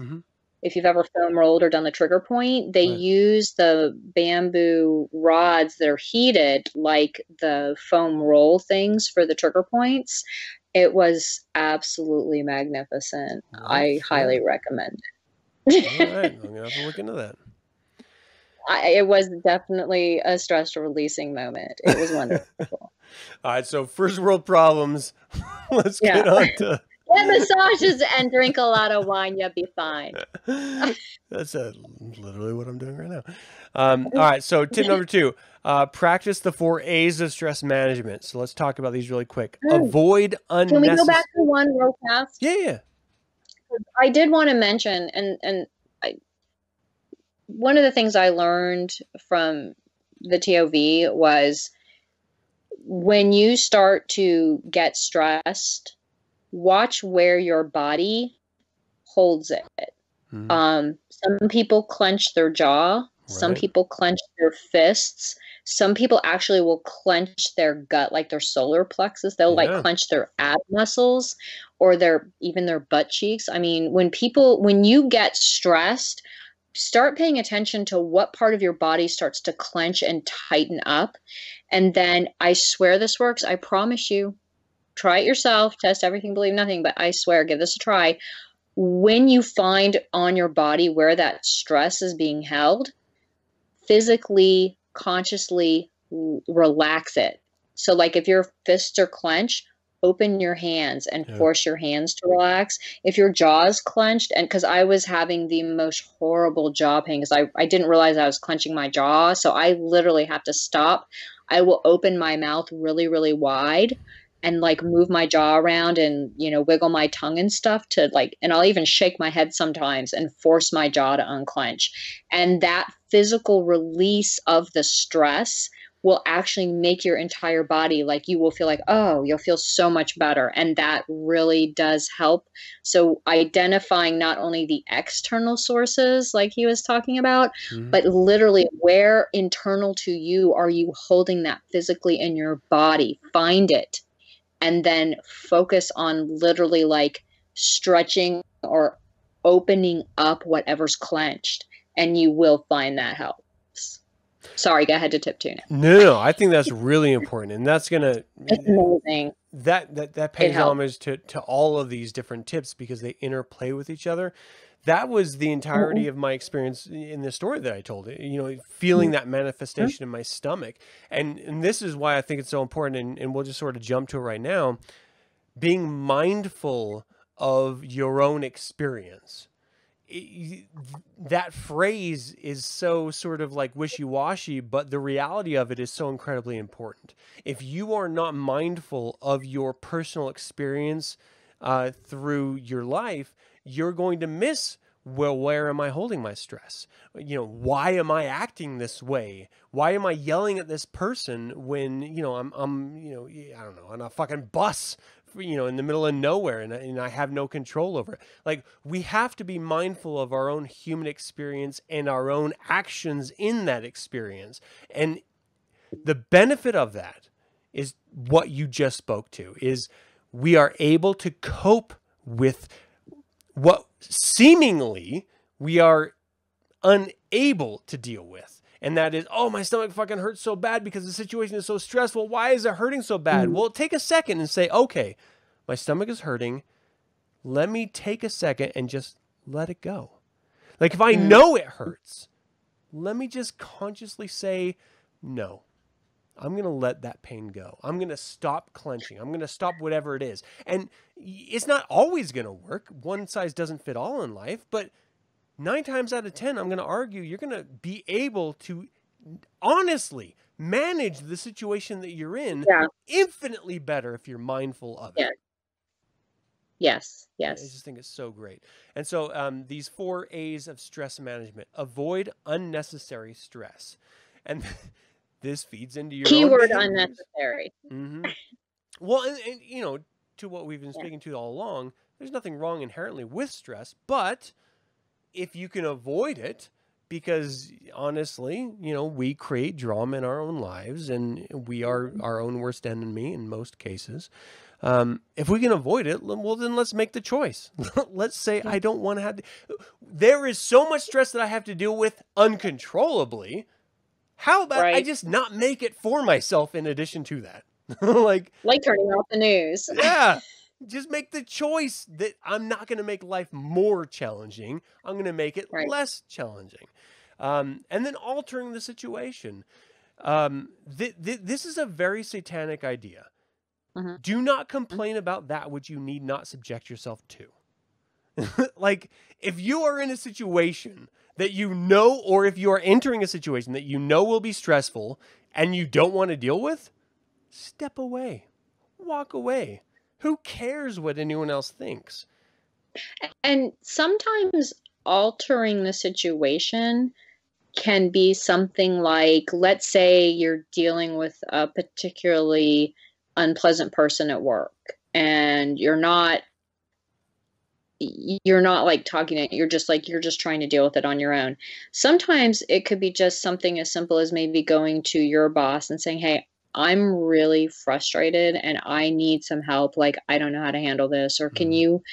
if you've ever foam rolled or done the trigger point, they use the bamboo rods that are heated like the foam roll things for the trigger points. It was absolutely magnificent. I highly recommend it. All right. I'm going to have to look into that. It was definitely a stress releasing moment. It was wonderful. All right. So first world problems. Let's get on to... Get massages and drink a lot of wine. You'll be fine. That's literally what I'm doing right now. All right. So tip number 2, practice the 4 A's of stress management. So let's talk about these really quick. Avoid unnecessary... Can we go back to one real fast? Yeah. I did want to mention, one of the things I learned from the TOV was when you start to get stressed, watch where your body holds it. Some people clench their jaw. Some Right. people clench their fists. Some people actually will clench their gut, like their solar plexus. They'll like Yeah. clench their ab muscles or even their butt cheeks. I mean, when you get stressed, start paying attention to what part of your body starts to clench and tighten up. And then I swear this works. I promise you, try it yourself, test everything, believe nothing, but I swear, give this a try. When you find on your body where that stress is being held, physically, consciously relax it. So, like if your fists are clenched, open your hands and Yeah. force your hands to relax. If your jaw is clenched, and because I was having the most horrible jaw pain, because I didn't realize I was clenching my jaw. So I literally have to stop. I will open my mouth really, really wide and like move my jaw around and, wiggle my tongue and stuff and I'll even shake my head sometimes and force my jaw to unclench. And that physical release of the stress will actually make your entire body, like, you will feel like, oh, you'll feel so much better. And that really does help. So identifying not only the external sources like he was talking about, but literally where internal to you are you holding that physically in your body? Find it. And then focus on literally like stretching or opening up whatever's clenched, and you will find that helps. Sorry, I had to tip tune it. No, I think that's really important, and that's gonna It's amazing. that pays homage to all of these different tips because they interplay with each other. That was the entirety of my experience in the story that I told. Feeling that manifestation in my stomach, and this is why I think it's so important. And we'll just sort of jump to it right now. Being mindful of your own experience. That phrase is so sort of like wishy-washy, but the reality of it is so incredibly important. If you are not mindful of your personal experience through your life, you're going to miss, well, where am I holding my stress? Why am I acting this way? Why am I yelling at this person when, I'm I don't know, on a fucking bus, in the middle of nowhere, and I have no control over it. Like, we have to be mindful of our own human experience and our own actions in that experience. And the benefit of that is what you just spoke to, is we are able to cope with what seemingly we are unable to deal with. And that is, oh, my stomach fucking hurts so bad because the situation is so stressful. Why is it hurting so bad? Well, take a second and say, okay, my stomach is hurting. Let me take a second and just let it go. Like, if I know it hurts, let me just consciously say, no, I'm going to let that pain go. I'm going to stop clenching. I'm going to stop whatever it is. And it's not always going to work. One size doesn't fit all in life, but 9 times out of 10, I'm going to argue you're going to be able to honestly manage the situation that you're in infinitely better if you're mindful of it. Yes. I just think it's so great. And so these 4 A's of stress management: avoid unnecessary stress. And this feeds into your keyword own unnecessary. Well, and to what we've been speaking to all along, there's nothing wrong inherently with stress, but if you can avoid it, because honestly, we create drama in our own lives and we are our own worst enemy in most cases. If we can avoid it, well, then let's make the choice. Let's say, I don't want to have there is so much stress that I have to deal with uncontrollably. How about I just not make it for myself in addition to that? like turning off the news. Yeah. Just make the choice that I'm not going to make life more challenging. I'm going to make it less challenging. And then altering the situation. This is a very satanic idea. Do not complain about that which you need not subject yourself to. Like, if you are in a situation that or if you are entering a situation that will be stressful and you don't want to deal with, step away. Walk away. Who cares what anyone else thinks? And sometimes altering the situation can be something like, let's say you're dealing with a particularly unpleasant person at work and you're not you're not like talking it. You're just trying to deal with it on your own. Sometimes it could be just something as simple as maybe going to your boss and saying, hey, I'm really frustrated and I need some help. Like, I don't know how to handle this, or can you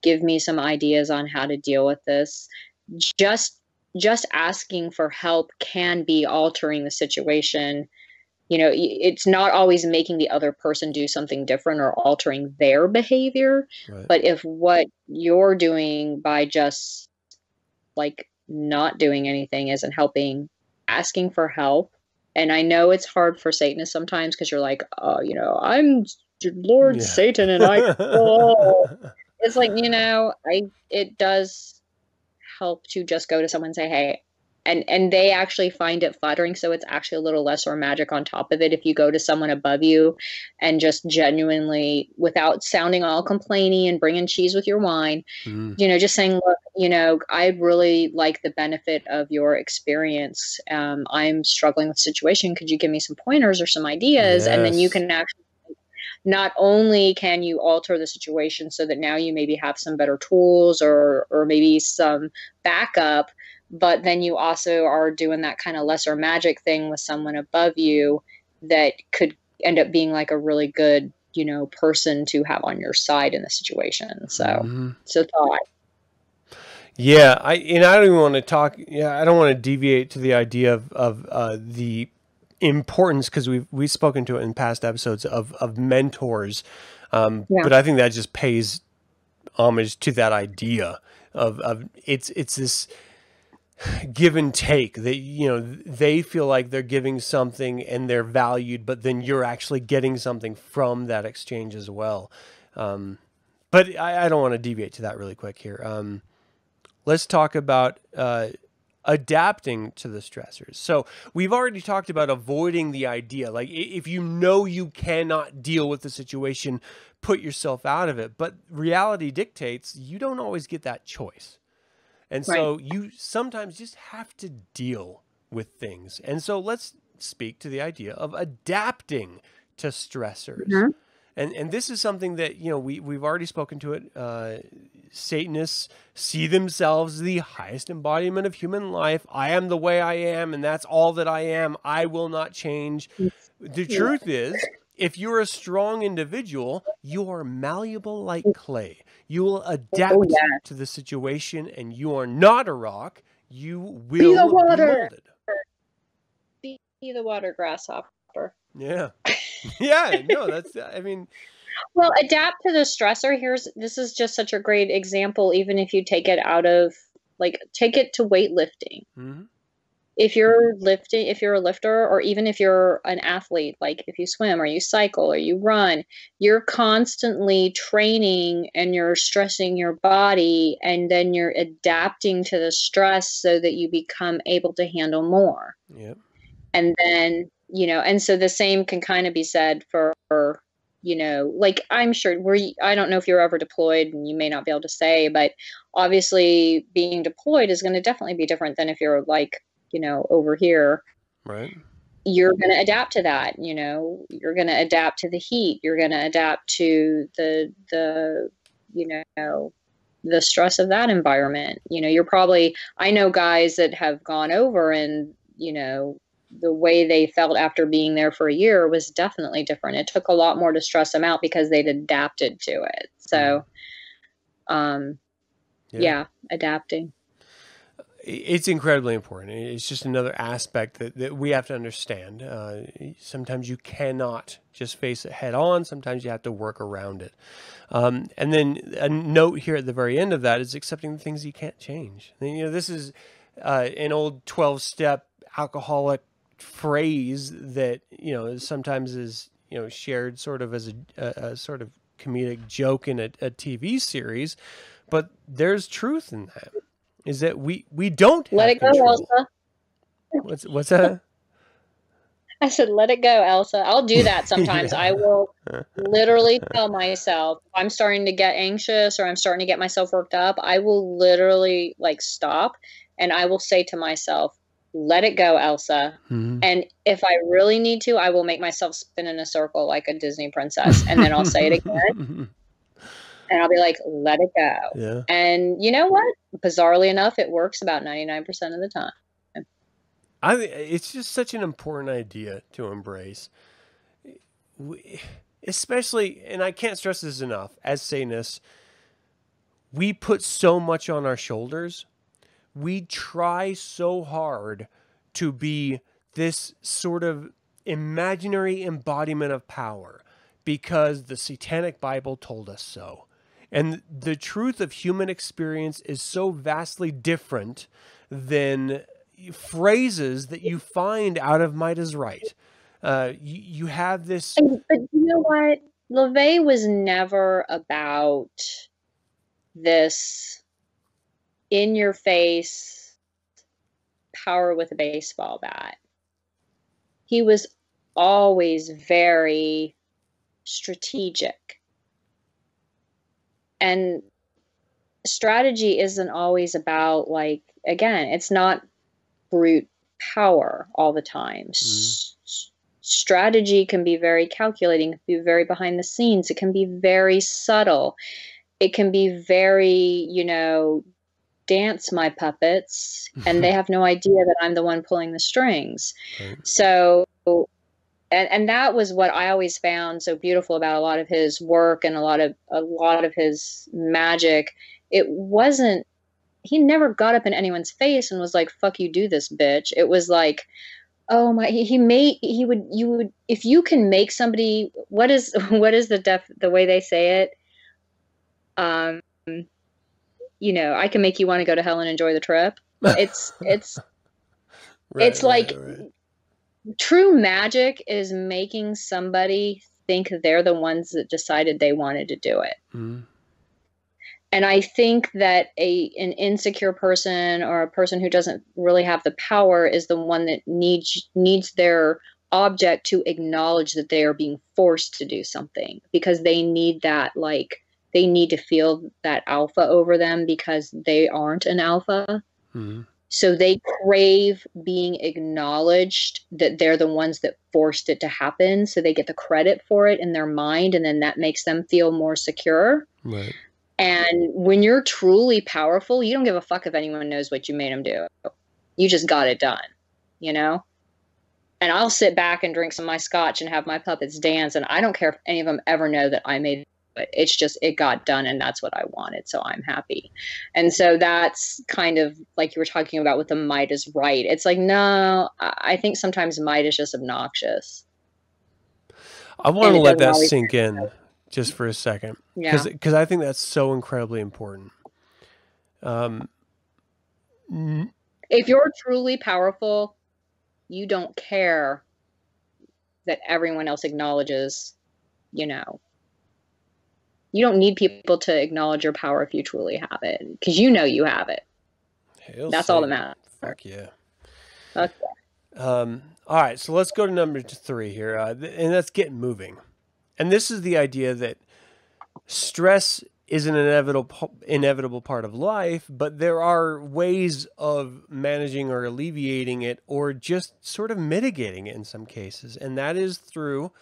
give me some ideas on how to deal with this? Just asking for help can be altering the situation. You know, it's not always making the other person do something different or altering their behavior. Right. But if what you're doing by just like not doing anything isn't helping, asking for help. And I know it's hard for Satanists sometimes because you're like, oh, you know, I'm Lord Satan and I, oh. It's like, you know, it does help to just go to someone and say, hey, and they actually find it flattering. So it's actually a little lesser magic on top of it if you go to someone above you and just genuinely, without sounding all complainy and bringing cheese with your wine, you know, just saying, look, you know, I really like the benefit of your experience. I'm struggling with the situation. Could you give me some pointers or some ideas? And then you can actually, not only can you alter the situation so that now you maybe have some better tools or maybe some backup, but then you also are doing that kind of lesser magic thing with someone above you that could end up being like a really good, you know, person to have on your side in the situation. So, so thought. Yeah, I don't even want to talk. Yeah, I don't want to deviate to the idea of the importance, because we've spoken to it in past episodes of mentors, but I think that just pays homage to that idea of it's this give and take, that, you know, they feel like they're giving something and they're valued, but then you're actually getting something from that exchange as well. But I don't want to deviate to that really quick here. Let's talk about adapting to the stressors. So we've already talked about avoiding the idea. Like, if you know you cannot deal with the situation, put yourself out of it. But reality dictates you don't always get that choice. And so you sometimes just have to deal with things. And so let's speak to the idea of adapting to stressors. And this is something that, you know, we've already spoken to it. Satanists see themselves the highest embodiment of human life. I am the way I am, and that's all that I am. I will not change. The truth is, if you're a strong individual, you are malleable like clay. You will adapt to the situation, and you are not a rock. You will be molded. Be the water, grasshopper. Yeah. Yeah, no, that's, I mean. Well, adapt to the stressor. This is just such a great example, even if you take it out of, like, take it to weightlifting. If you're a lifter, or even if you're an athlete, like if you swim or you cycle or you run, you're constantly training and you're stressing your body, and then you're adapting to the stress so that you become able to handle more. Yep. And then, you know, and so the same can kind of be said for, you know, like, I'm sure I don't know if you're ever deployed, and you may not be able to say, but obviously being deployed is going to definitely be different than if you're like, you know, over here. Right. You're going to adapt to that. You know, you're going to adapt to the heat. You're going to adapt to the, you know, the stress of that environment. You know, I know guys that have gone over, and, you know, the way they felt after being there for a year was definitely different. It took a lot more to stress them out because they'd adapted to it. So, yeah, adapting. It's incredibly important. It's just another aspect that we have to understand. Sometimes you cannot just face it head on. Sometimes you have to work around it. And then a note here at the very end of that is accepting the things you can't change. And, you know, this is an old 12-step alcoholic phrase that, you know, sometimes is, you know, shared sort of as a sort of comedic joke in a TV series, but there's truth in that. Is that we don't have let it go, control. Elsa. What's that? I said, let it go, Elsa. I'll do that sometimes. I will literally tell myself, if I'm starting to get anxious or I'm starting to get myself worked up, I will literally like stop, and I will say to myself, let it go, Elsa. And if I really need to, I will make myself spin in a circle like a Disney princess, and then I'll say it again. And I'll be like, let it go. Yeah. And you know what? Bizarrely enough, it works about 99% of the time. It's just such an important idea to embrace. Especially, and I can't stress this enough, as Satanists, we put so much on our shoulders. We try so hard to be this sort of imaginary embodiment of power because the Satanic Bible told us so. And the truth of human experience is so vastly different than phrases that you find out of Might is Right. You have this. But you know what? LaVey was never about this in your face power with a baseball bat. He was always very strategic. And strategy isn't always about, like, again, it's not brute power all the time. Strategy can be very calculating, it can be very behind the scenes, it can be very subtle, it can be very, you know, dance my puppets and they have no idea that I'm the one pulling the strings. Right. So and that was what I always found so beautiful about a lot of his work and a lot of his magic. It wasn't, he never got up in anyone's face and was like, fuck you, do this, bitch. It was like, oh my, you would, if you can make somebody, what is the way they say it? You know, I can make you want to go to hell and enjoy the trip. It's right, it's like right. True magic is making somebody think they're the ones that decided they wanted to do it. Mm-hmm. And I think that an insecure person or a person who doesn't really have the power is the one that needs their object to acknowledge that they are being forced to do something, because they need that, like, they need to feel that alpha over them because they aren't an alpha. Mm-hmm. So they crave being acknowledged that they're the ones that forced it to happen. So they get the credit for it in their mind, and then that makes them feel more secure. Right. And when you're truly powerful, you don't give a fuck if anyone knows what you made them do. You just got it done, you know? And I'll sit back and drink some of my scotch and have my puppets dance, and I don't care if any of them ever know that I made it. It's just, it got done, and that's what I wanted, so I'm happy. And so that's kind of like you were talking about with the might is right. It's like, no, I think sometimes might is just obnoxious. I want to let that sink in just for a second, because I think that's so incredibly important. If you're truly powerful, you don't care that everyone else acknowledges, you know. You don't need people to acknowledge your power if you truly have it, because you know you have it. That's all that matters. Fuck yeah. Okay. All right, so let's go to number 3 here, and that's get moving. And this is the idea that stress is an inevitable part of life, but there are ways of managing or alleviating it, or just sort of mitigating it in some cases, and that is through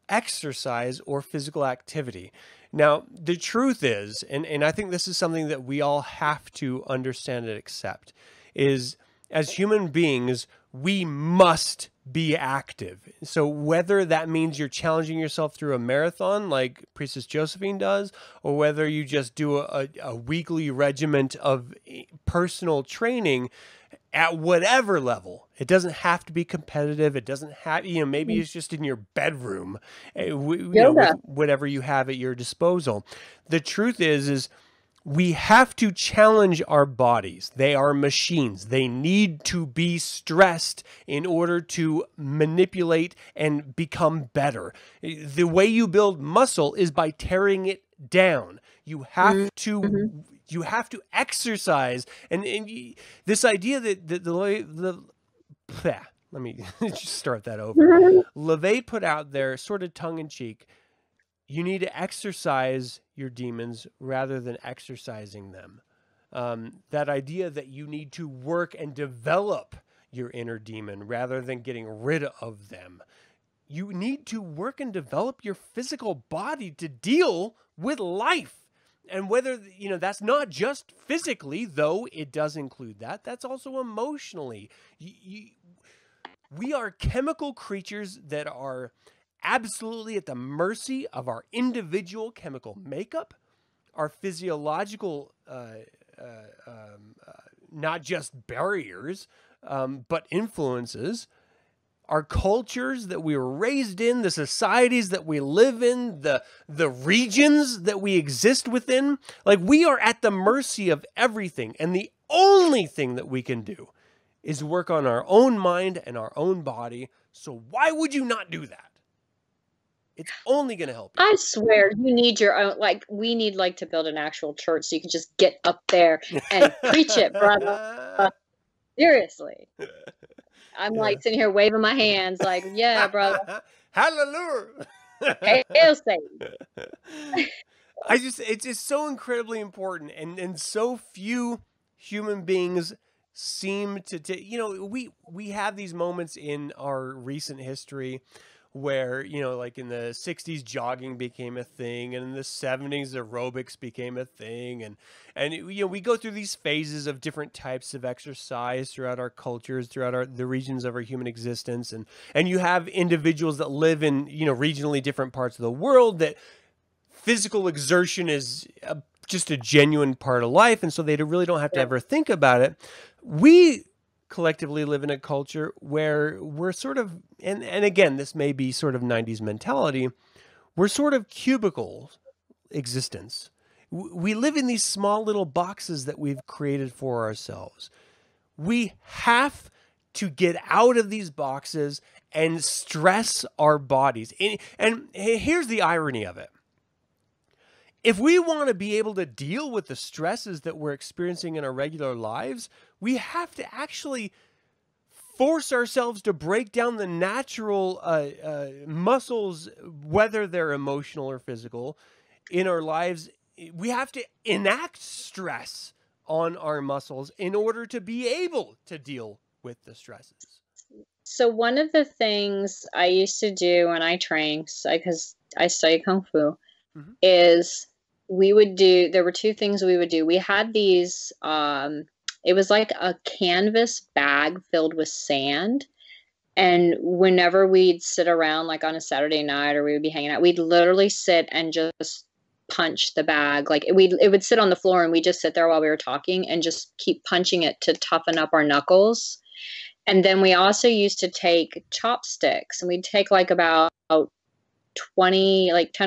exercise or physical activity. Now, the truth is, and I think this is something that we all have to understand and accept, is as human beings, we must be active. So whether that means you're challenging yourself through a marathon like Priestess Josephine does, or whether you just do a weekly regiment of personal training at whatever level, it doesn't have to be competitive. It doesn't have, maybe it's just in your bedroom, with whatever you have at your disposal. The truth is we have to challenge our bodies. They are machines. They need to be stressed in order to manipulate and become better. The way you build muscle is by tearing it down. You have to you have to exercise, and this idea that let me just start that over. LaVey put out there, sort of tongue in cheek, you need to exercise your demons rather than exercising them. That idea that you need to work and develop your inner demon rather than getting rid of them. You need to work and develop your physical body to deal with life. And whether, you know, that's not just physically, though it does include that, that's also emotionally. We are chemical creatures that are absolutely at the mercy of our individual chemical makeup, our physiological, not just barriers, but influences, our cultures that we were raised in, the societies that we live in, the regions that we exist within. Like, we are at the mercy of everything. And the only thing that we can do is work on our own mind and our own body. So why would you not do that? It's only going to help you. I swear, you need your own, like, we need, like, to build an actual church so you can just get up there and preach it, brother. Seriously. I'm like sitting here waving my hands like, yeah, brother. Hallelujah. Hail Satan. It's just so incredibly important, and so few human beings seem to, you know, we have these moments in our recent history where, you know, like in the 60s, jogging became a thing, and in the 70s, aerobics became a thing. And you know, we go through these phases of different types of exercise throughout our cultures, throughout the regions of our human existence. And you have individuals that live in, you know, regionally different parts of the world that physical exertion is just a genuine part of life. And so they really don't have to ever think about it. We collectively live in a culture where we're sort of, and again, this may be sort of 90s mentality, we're sort of cubicle existence. We live in these small little boxes that we've created for ourselves. We have to get out of these boxes and stress our bodies. And here's the irony of it. If we want to be able to deal with the stresses that we're experiencing in our regular lives, we have to actually force ourselves to break down the natural muscles, whether they're emotional or physical, in our lives. We have to enact stress on our muscles in order to be able to deal with the stresses. So one of the things I used to do when I trained, because I study Kung Fu, is there were two things we would do. We had these, it was like a canvas bag filled with sand. And whenever we'd sit around, like on a Saturday night, or we would be hanging out, we'd literally sit and just punch the bag. Like it would sit on the floor, and we'd just sit there while we were talking and just keep punching it to toughen up our knuckles. And then we also used to take chopsticks, and we'd take like about 10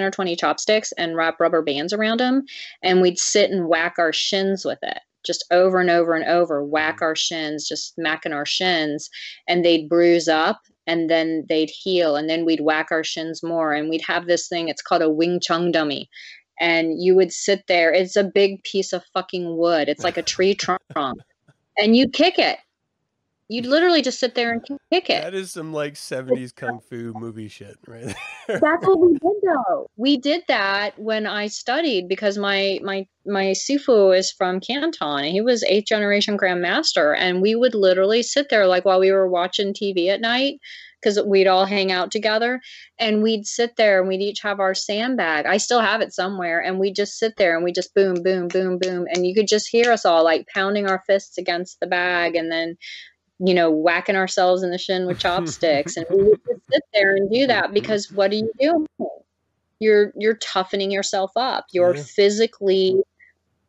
or 20 chopsticks and wrap rubber bands around them. And we'd sit and whack our shins with it, just over and over and over, whack our shins, just smacking our shins, and they'd bruise up and then they'd heal. And then we'd whack our shins more, and we'd have this thing. It's called a Wing Chun dummy. And you would sit there. It's a big piece of fucking wood. It's like a tree trunk, and you kick it. You'd literally just sit there and kick it. That is some like 70s Kung Fu movie shit, right? That's what we did, though. We did that when I studied, because my Sifu is from Canton, and he was 8th generation Grand Master. And we would literally sit there, like while we were watching TV at night, because we'd all hang out together, and we'd sit there and we'd each have our sandbag. I still have it somewhere. And we'd just sit there and we just boom, boom, boom, boom. And you could just hear us all like pounding our fists against the bag, and then, you know, whacking ourselves in the shin with chopsticks. And we would just sit there and do that, because what are you doing? You're toughening yourself up. You're physically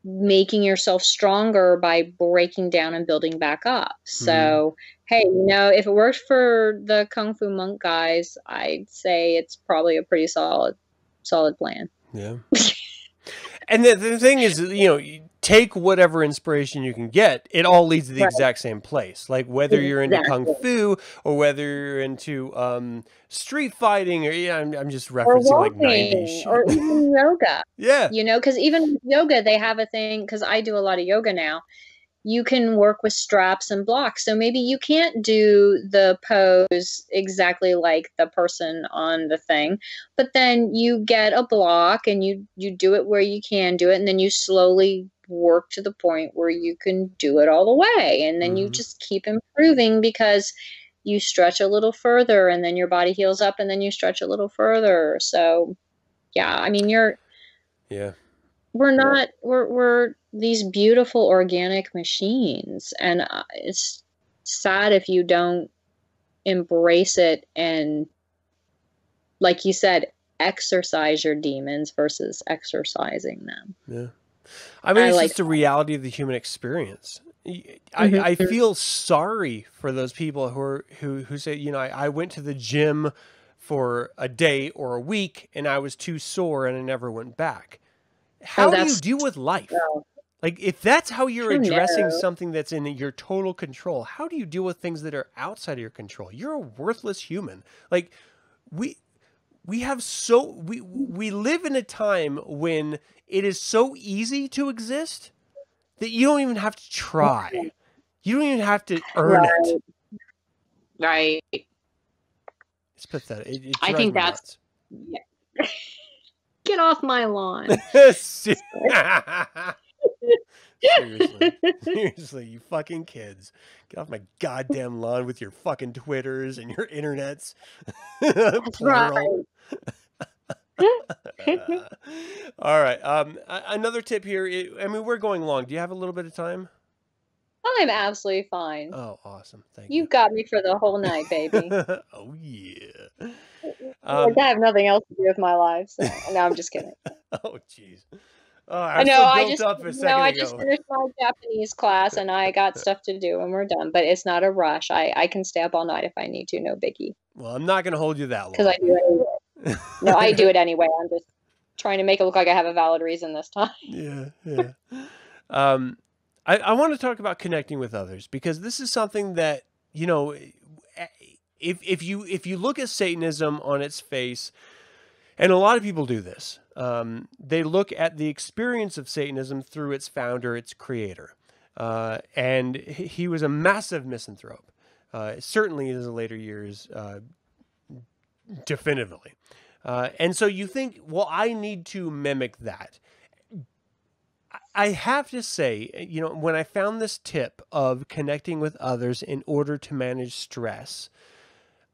making yourself stronger by breaking down and building back up. So, hey, you know, if it worked for the Kung Fu monk guys, I'd say it's probably a pretty solid plan. Yeah. And the thing is, you know, you take whatever inspiration you can get. It all leads to the exact same place. Like whether you're into Kung Fu or whether you're into street fighting, or I'm just referencing like 90s shit. Or even yoga. Yeah. You know, because even with yoga, they have a thing, because I do a lot of yoga now. You can work with straps and blocks. So maybe you can't do the pose exactly like the person on the thing, but then you get a block and you do it where you can do it. And then you slowly work to the point where you can do it all the way. And then you just keep improving, because you stretch a little further, and then your body heals up, and then you stretch a little further. So yeah, I mean, we're not, we're these beautiful organic machines, and it's sad if you don't embrace it and, like you said, exercise your demons versus exercising them. Yeah. I mean, it's just a reality of the human experience. I feel sorry for those people who say, you know, I went to the gym for a day or a week and I was too sore and I never went back. How do you deal with life? Like, if that's how you're addressing something that's in your total control, how do you deal with things that are outside of your control? You're a worthless human. Like, we live in a time when it is so easy to exist that you don't even have to try. You don't even have to earn it. Right. It's pathetic. It I think that's nuts. Yeah. Get off my lawn. Seriously, you fucking kids. Get off my goddamn lawn with your fucking Twitters and your internets. Plural. All right. Another tip here. I mean, we're going long. Do you have a little bit of time? I'm absolutely fine. Oh, awesome. Thank you. You've got me for the whole night, baby. Oh, yeah. I have nothing else to do with my life. So. No, I'm just kidding. Oh, jeez. Oh, I just finished my Japanese class and I got stuff to do and we're done. But it's not a rush. I can stay up all night if I need to. No biggie. Well, I'm not going to hold you that long. Because I do it anyway. No, I do it anyway. I'm just trying to make it look like I have a valid reason this time. Yeah, yeah. I want to talk about connecting with others because this is something that, you know, if you look at Satanism on its face, and a lot of people do this, they look at the experience of Satanism through its founder, its creator. And he was a massive misanthrope, certainly in his later years, definitively. And so you think, well, I need to mimic that. I have to say, you know, when I found this tip of connecting with others in order to manage stress,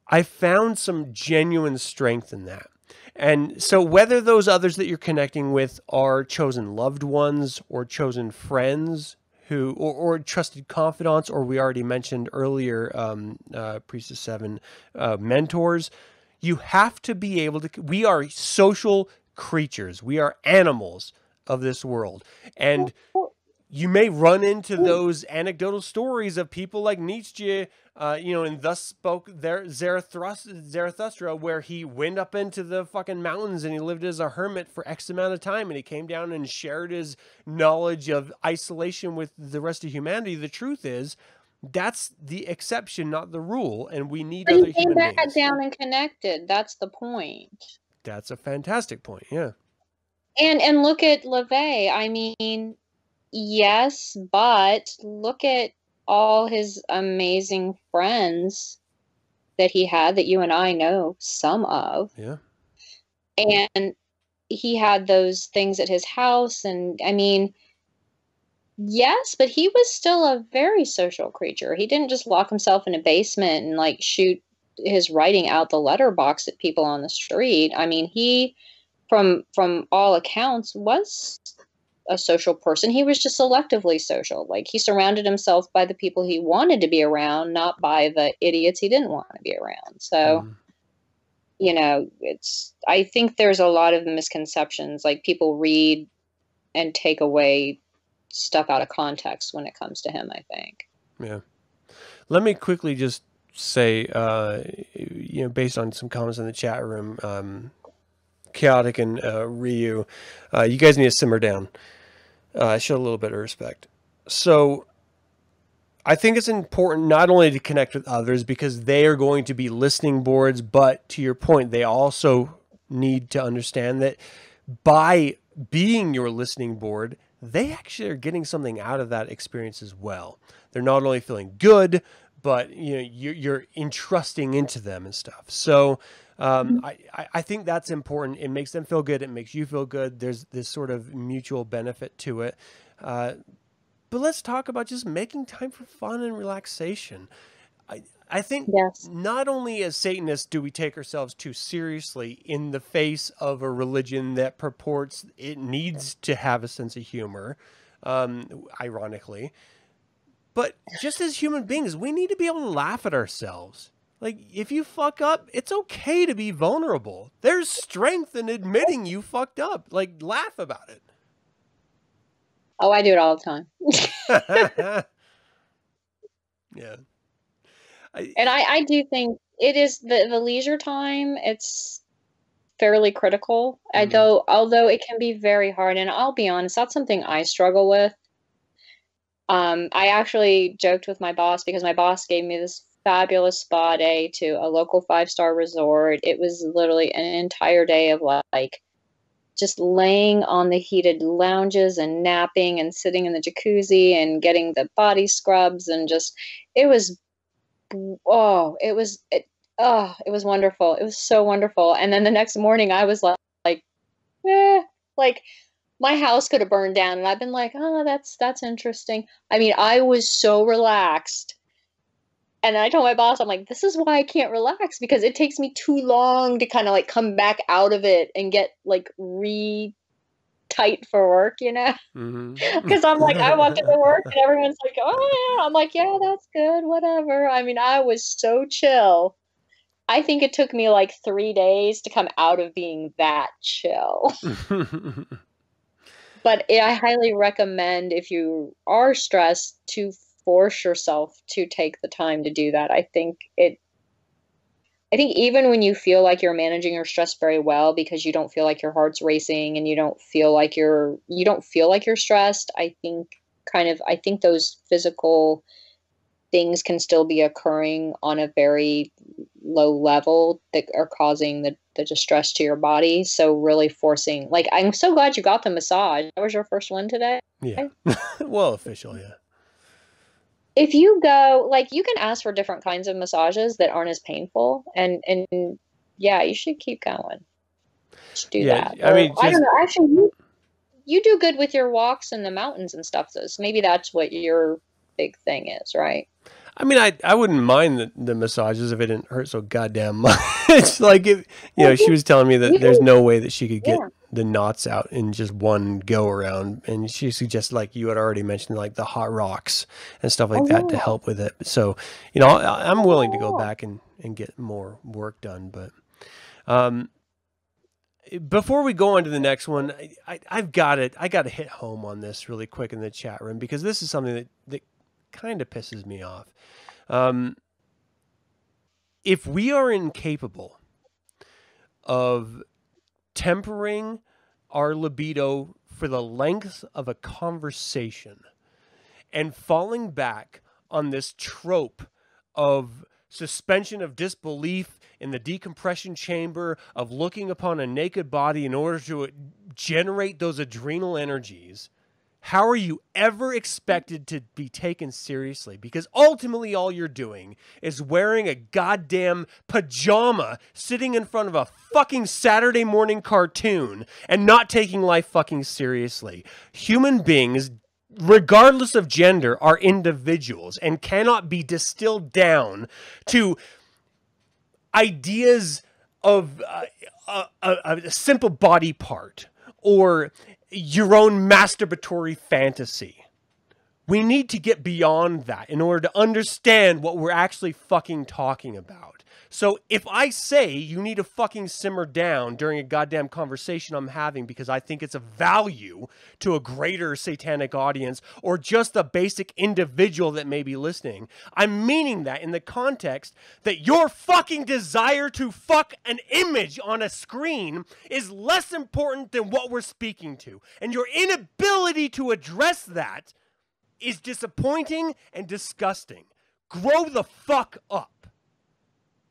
I found some genuine strength in that. And so whether those others that you're connecting with are chosen loved ones or chosen friends who, or trusted confidants, or we already mentioned earlier, Priestess Seven, mentors, you have to be able to, we are social creatures. We are animals of this world. And you may run into those anecdotal stories of people like Nietzsche, you know, and Thus Spoke Zarathustra, where he went up into the fucking mountains and he lived as a hermit for X amount of time. And he came down and shared his knowledge of isolation with the rest of humanity. The truth is, that's the exception, not the rule. And we need other human beings. He came back down and connected. That's the point. That's a fantastic point. Yeah. And look at LaVey. I mean, yes, but look at all his amazing friends that he had that you and I know some of. Yeah. And he had those things at his house. And I mean, yes, but he was still a very social creature. He didn't just lock himself in a basement and like shoot his writing out the letterbox at people on the street. I mean, he, from all accounts, was a social person. He was just selectively social. Like, he surrounded himself by the people he wanted to be around, not by the idiots he didn't want to be around. So, you know, I think there's a lot of misconceptions. Like, people read and take away stuff out of context when it comes to him, I think. Yeah. Let me quickly just say, you know, based on some comments in the chat room, Chaotic and Ryu, you guys need to simmer down. Show a little bit of respect. So I think it's important not only to connect with others because they are going to be listening boards, but to your point, they also need to understand that by being your listening board, they actually are getting something out of that experience as well. They're not only feeling good, but you know, you're entrusting into them and stuff. So I think that's important. It makes them feel good. It makes you feel good. There's this sort of mutual benefit to it. But let's talk about just making time for fun and relaxation. I think Yes. not only as Satanists do we take ourselves too seriously in the face of a religion that purports it needs to have a sense of humor, ironically, but just as human beings, we need to be able to laugh at ourselves. Like, if you fuck up, it's okay to be vulnerable. There's strength in admitting you fucked up. Like, laugh about it. Oh, I do it all the time. Yeah. And I do think it is the leisure time. It's fairly critical, although it can be very hard. And I'll be honest, that's something I struggle with. I actually joked with my boss because my boss gave me this fabulous spa day to a local 5-star resort. It was literally an entire day of like just laying on the heated lounges and napping and sitting in the jacuzzi and getting the body scrubs and just it was it was wonderful. It was so wonderful. And then the next morning I was like like my house could have burned down, and I've been like, oh, that's interesting. I mean, I was so relaxed. And I told my boss, I'm like, this is why I can't relax, because it takes me too long to kind of like come back out of it and get like tight for work, you know? Because I'm like, I walk into work and everyone's like, oh, yeah. I'm like, yeah, that's good, whatever. I mean, I was so chill. I think it took me like 3 days to come out of being that chill. But I highly recommend, if you are stressed, to force yourself to take the time to do that. I think even when you feel like you're managing your stress very well because you don't feel like your heart's racing and you don't feel like you're stressed, I think those physical things can still be occurring on a very low level that are causing the distress to your body. So really forcing, like, I'm so glad you got the massage. That was your first one today? Yeah. Well, official, yeah. If you go, like, you can ask for different kinds of massages that aren't as painful, and yeah, you should keep going. Just do that. I mean, I don't know. Actually, you do good with your walks in the mountains and stuff, though. So maybe that's what your big thing is, right? I mean, I wouldn't mind the massages if it didn't hurt so goddamn much. It's like, she was telling me that there's no way that she could get the knots out in just one go around. And she suggested, like you had already mentioned, like the hot rocks and stuff like that to help with it. So, I'm willing to go back and get more work done. But before we go on to the next one, I got to hit home on this really quick in the chat room, because this is something that kind of pisses me off. If we are incapable of tempering our libido for the length of a conversation and falling back on this trope of suspension of disbelief in the decompression chamber, of looking upon a naked body in order to generate those adrenal energies, how are you ever expected to be taken seriously? Because ultimately all you're doing is wearing a goddamn pajama, sitting in front of a fucking Saturday morning cartoon, and not taking life fucking seriously. Human beings, regardless of gender, are individuals and cannot be distilled down to ideas of a simple body part or your own masturbatory fantasy. We need to get beyond that in order to understand what we're actually fucking talking about. So if I say you need to fucking simmer down during a goddamn conversation I'm having because I think it's of value to a greater satanic audience or just a basic individual that may be listening, I'm meaning that in the context that your fucking desire to fuck an image on a screen is less important than what we're speaking to. And your inability to address that is disappointing and disgusting. Grow the fuck up.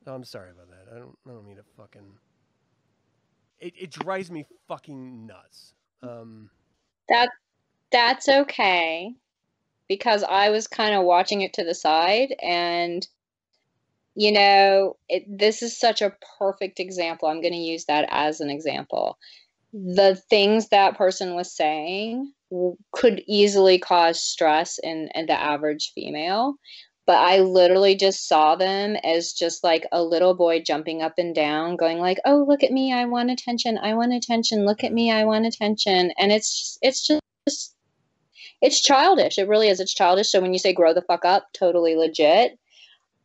No, I'm sorry about that. I don't mean to fucking... It drives me fucking nuts. That's okay, because I was kind of watching it to the side, and this is such a perfect example. I'm going to use that as an example. The things that person was saying could easily cause stress in the average female. But I literally just saw them as just like a little boy jumping up and down, going like, "Oh, look at me, I want attention, I want attention, look at me, I want attention." And it's childish. It really is. It's childish. So when you say grow the fuck up, totally legit.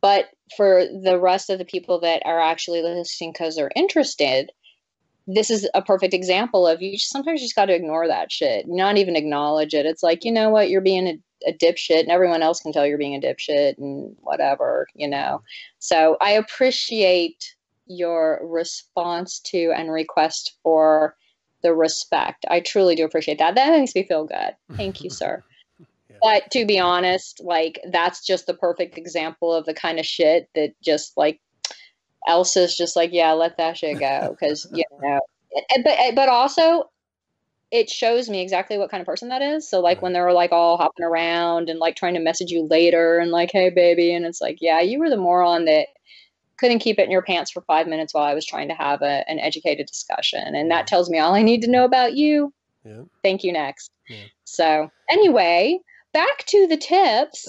But for the rest of the people that are actually listening because they're interested, this is a perfect example of sometimes you just got to ignore that shit, not even acknowledge it. It's like, you know what, you're being a dipshit, and everyone else can tell you're being a dipshit and whatever, you know. So I appreciate your response to and request for the respect. I truly do appreciate that. That makes me feel good. Thank you, sir. Yeah. But to be honest, like, that's just the perfect example of the kind of shit that just like Elsa's just like, yeah, let that shit go. Because, you know, but also it shows me exactly what kind of person that is. So like when they're like all hopping around and like trying to message you later and like, hey baby, and it's like, yeah, you were the moron that couldn't keep it in your pants for 5 minutes while I was trying to have an educated discussion. And that tells me all I need to know about you. Yeah. Thank you, next. Yeah. So anyway, back to the tips.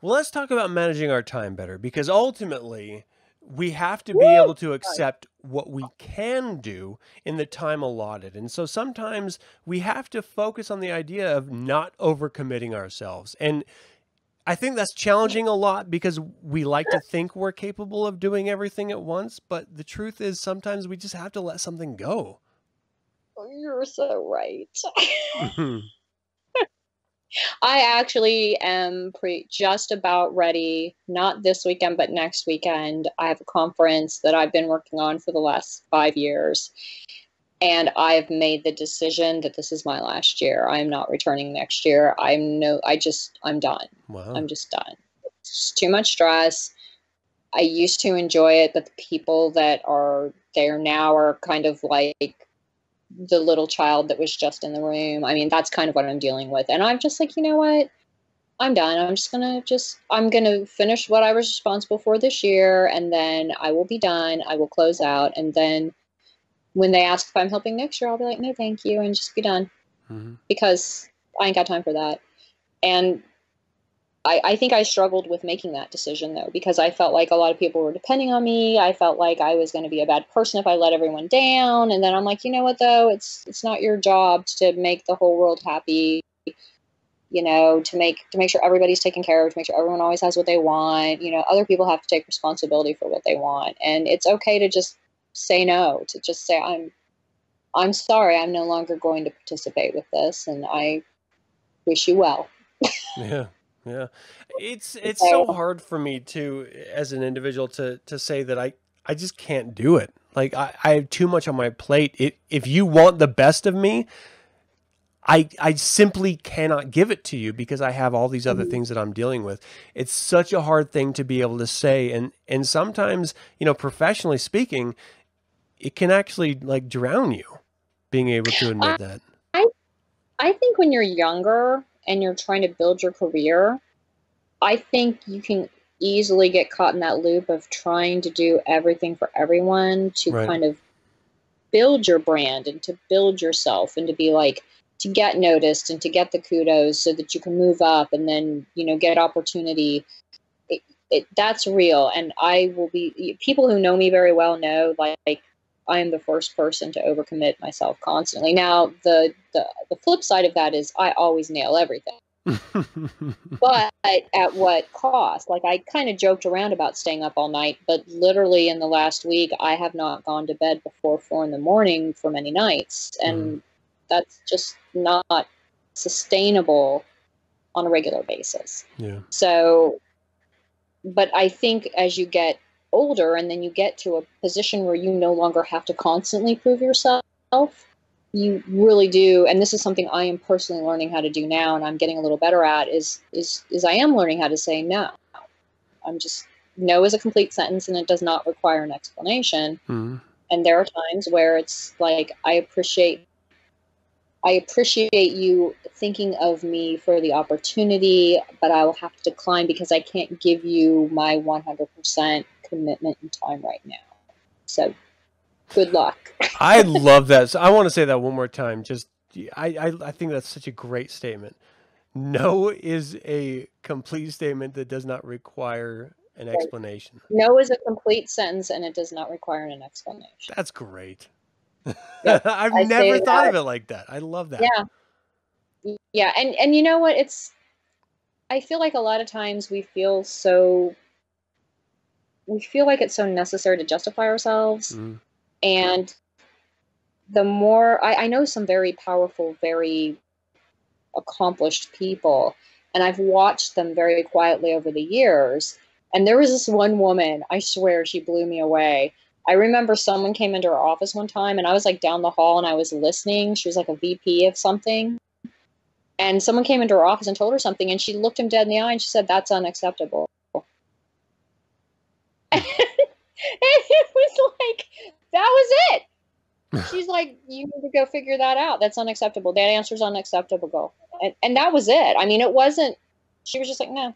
Well, let's talk about managing our time better, because ultimately we have to be able to accept what we can do in the time allotted. And so sometimes we have to focus on the idea of not overcommitting ourselves. And I think that's challenging a lot because we like to think we're capable of doing everything at once. But the truth is sometimes we just have to let something go. Oh, you're so right. I actually am just about ready, not this weekend, but next weekend. I have a conference that I've been working on for the last 5 years. And I've made the decision that this is my last year. I'm not returning next year. I'm done. Wow. I'm just done. It's just too much stress. I used to enjoy it, but the people that are there now are kind of like the little child that was just in the room. I mean, that's kind of what I'm dealing with. And I'm just like, you know what? I'm done. I'm going to finish what I was responsible for this year. And then I will be done. I will close out. And then when they ask if I'm helping next year, I'll be like, no, thank you. And just be done. Because I ain't got time for that. And I think I struggled with making that decision, though, because I felt like a lot of people were depending on me. I felt like I was going to be a bad person if I let everyone down. And then I'm like, you know what, though? It's not your job to make the whole world happy, you know, to make sure everybody's taken care of, to make sure everyone always has what they want. You know, other people have to take responsibility for what they want. And it's okay to just say no, to just say, I'm sorry, I'm no longer going to participate with this, and I wish you well. Yeah. Yeah. It's so hard for me to, as an individual, to say that I just can't do it. Like I have too much on my plate. If you want the best of me, I simply cannot give it to you because I have all these other things that I'm dealing with. It's such a hard thing to be able to say. And sometimes, you know, professionally speaking, it can actually like drown you being able to admit that. I think when you're younger and you're trying to build your career, I think you can easily get caught in that loop of trying to do everything for everyone to kind of build your brand and to build yourself and to be like, to get noticed and to get the kudos so that you can move up and then, you know, get opportunity. That's real. And I will be, people who know me very well know, like I am the first person to overcommit myself constantly. Now, the flip side of that is I always nail everything. But at what cost? Like, I kind of joked around about staying up all night, but literally in the last week, I have not gone to bed before 4 a.m. for many nights. And that's just not sustainable on a regular basis. Yeah. So, but I think as you get older and then you get to a position where you no longer have to constantly prove yourself, you really do. And this is something I am personally learning how to do now, and I'm getting a little better at is I am learning how to say no. I'm just, no is a complete sentence and it does not require an explanation. And there are times where it's like, I appreciate you thinking of me for the opportunity, but I will have to decline because I can't give you my 100% commitment and time right now. So good luck. I love that. So I want to say that one more time. Just, I think that's such a great statement. No is a complete statement that does not require an explanation. No is a complete sentence, and it does not require an explanation. That's great. Yep. I've I say never thought that. of it like that. I love that. Yeah. Yeah. And you know what? I feel like a lot of times we feel like it's so necessary to justify ourselves. Mm. And the more I know some very powerful, very accomplished people, and I've watched them very quietly over the years. And there was this one woman, I swear she blew me away. I remember someone came into her office one time, and I was like down the hall and I was listening. She was like a VP of something. And someone came into her office and told her something, and she looked him dead in the eye and she said, "That's unacceptable." And it was like, that was it. She's like, "You need to go figure that out. That's unacceptable. That answer's unacceptable." And that was it. I mean, it wasn't, she was just like, "No,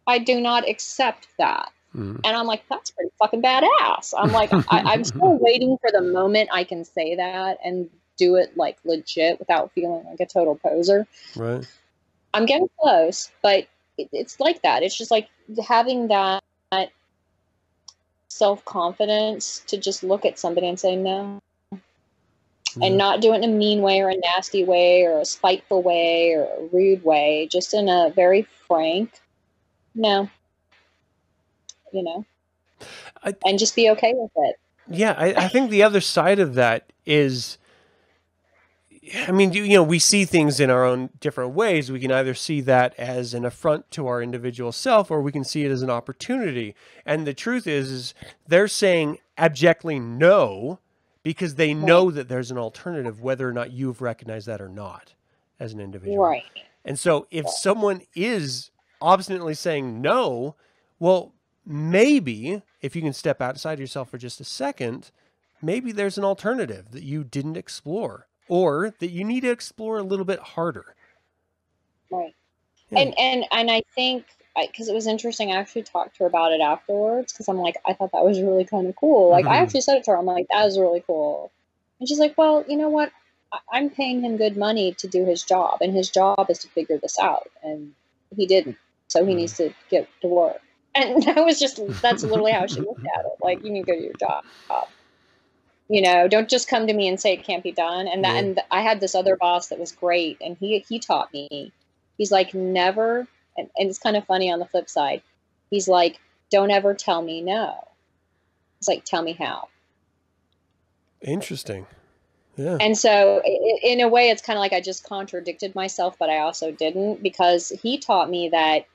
I do not accept that." And I'm like, that's pretty fucking badass. I'm like, I'm still waiting for the moment I can say that and do it like legit without feeling like a total poser. Right. I'm getting close, but it's like that. It's just like having that self-confidence to just look at somebody and say no. Yeah. And not do it in a mean way or a nasty way or a spiteful way or a rude way, just in a very frank, no, you know, and just be okay with it. Yeah, I think the other side of that is, I mean, you know, we see things in our own different ways. We can either see that as an affront to our individual self, or we can see it as an opportunity. And the truth is they're saying abjectly no, because they know that there's an alternative, whether or not you've recognized that or not as an individual. Right. And so if someone is obstinately saying no, well, maybe if you can step outside yourself for just a second, maybe there's an alternative that you didn't explore, or that you need to explore a little bit harder. Right. Yeah. And I think, because it was interesting, I actually talked to her about it afterwards, because I'm like, I thought that was really kind of cool. Like, I actually said it to her. I'm like, that was really cool. And she's like, well, you know what? I'm paying him good money to do his job, and his job is to figure this out. And he didn't. So he needs to get to work. And that's literally how she looked at it. Like, you need to go to your job. You know, don't just come to me and say it can't be done. And that, and I had this other boss that was great, and he taught me. He's like, never, and it's kind of funny on the flip side. He's like, don't ever tell me no. It's like, tell me how. Interesting. Yeah. And so in a way, it's kind of like I just contradicted myself, but I also didn't, because he taught me that,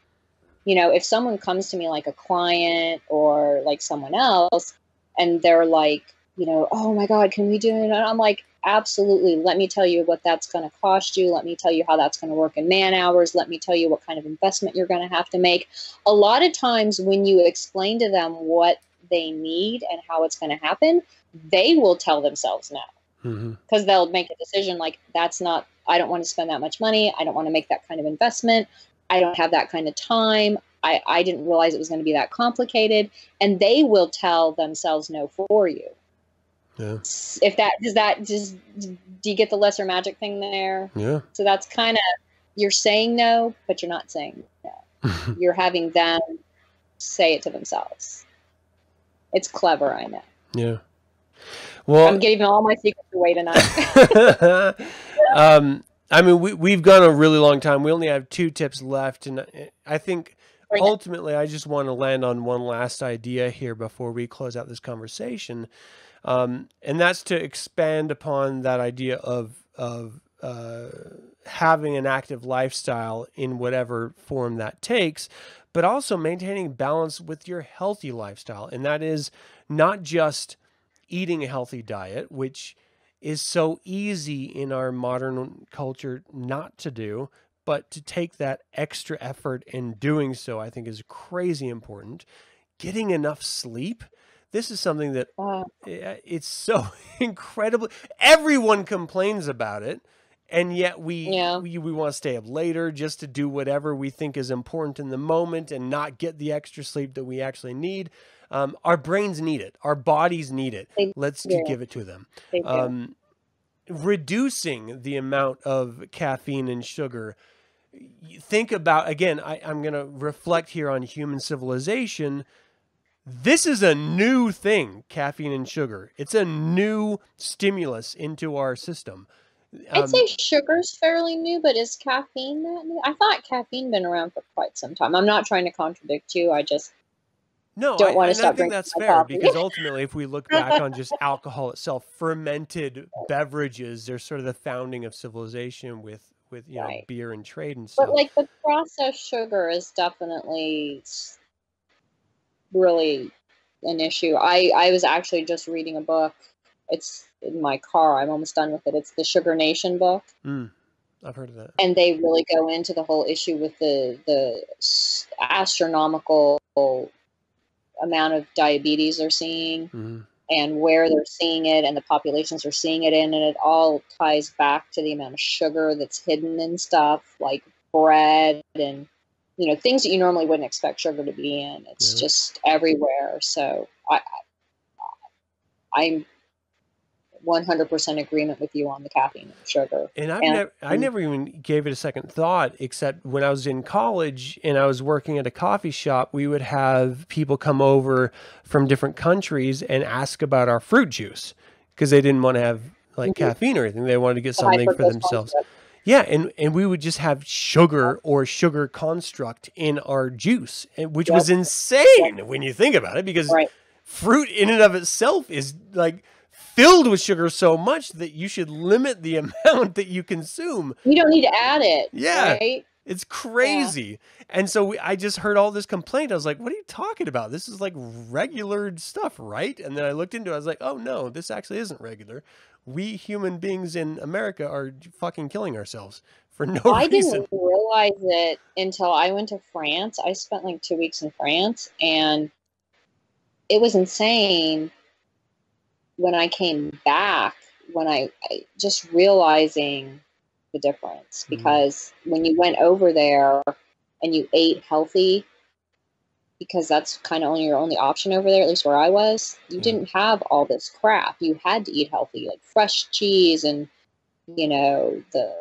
you know, if someone comes to me like a client or like someone else, and they're like, you know, oh my God, can we do it? And I'm like, absolutely. Let me tell you what that's going to cost you. Let me tell you how that's going to work in man hours. Let me tell you what kind of investment you're going to have to make. A lot of times when you explain to them what they need and how it's going to happen, they will tell themselves no, because they'll make a decision like, that's not, I don't want to spend that much money. I don't want to make that kind of investment. I don't have that kind of time. I didn't realize it was going to be that complicated. And they will tell themselves no for you. Yeah. If do you get the lesser magic thing there? Yeah. So that's kind of, you're saying no, but you're not saying no. You're having them say it to themselves. It's clever, I know. Yeah. Well, I'm giving all my secrets away tonight. I mean, we've gone a really long time. We only have 2 tips left, and I think ultimately I just want to land on one last idea here before we close out this conversation. And that's to expand upon that idea of having an active lifestyle in whatever form that takes, but also maintaining balance with your healthy lifestyle. And that is not just eating a healthy diet, which is so easy in our modern culture not to do, but to take that extra effort in doing so, I think is crazy important. Getting enough sleep. This is something that it's so incredible. Everyone complains about it, and yet we want to stay up later just to do whatever we think is important in the moment and not get the extra sleep that we actually need. Our brains need it. Our bodies need it. Let's give it to them. Reducing the amount of caffeine and sugar think about, again, I'm going to reflect here on human civilization. This is a new thing, caffeine and sugar. It's a new stimulus into our system. I'd say sugar's fairly new, but is caffeine that new? I thought caffeine been around for quite some time. I'm not trying to contradict you. I just don't want to stop I think drinking that's my fair, coffee. because ultimately, if we look back on just alcohol itself, fermented beverages, they're sort of the founding of civilization with you know, beer and trade and stuff. But like the processed sugar is definitely really an issue. I was actually just reading a book. It's in my car. I'm almost done with it. It's the Sugar Nation book. I've heard of that. And they really go into the whole issue with the astronomical amount of diabetes they're seeing, and where they're seeing it, and the populations are seeing it in, and it all ties back to the amount of sugar that's hidden in stuff like bread and, you know, things that you normally wouldn't expect sugar to be in. It's just everywhere. So I'm 100% agreement with you on the caffeine and sugar. And I never even gave it a second thought, except when I was in college and I was working at a coffee shop, we would have people come over from different countries and ask about our fruit juice, because they didn't want to have like caffeine or anything. They wanted to get something for themselves. Yeah, and we would just have sugar or sugar construct in our juice, which was insane when you think about it, because fruit in and of itself is like filled with sugar so much that you should limit the amount that you consume. You don't need to add it. Yeah. Right? It's crazy. And so I just heard all this complaint. I was like, what are you talking about? This is like regular stuff, right? And then I looked into it. I was like, oh no, this actually isn't regular. We human beings in America are fucking killing ourselves for no reason. I didn't realize it until I went to France. I spent like 2 weeks in France, and it was insane when I came back, when I just realizing the difference, because when you went over there and you ate healthy, because that's kind of your only option over there, at least where I was, you didn't have all this crap. You had to eat healthy, like fresh cheese and, you know, the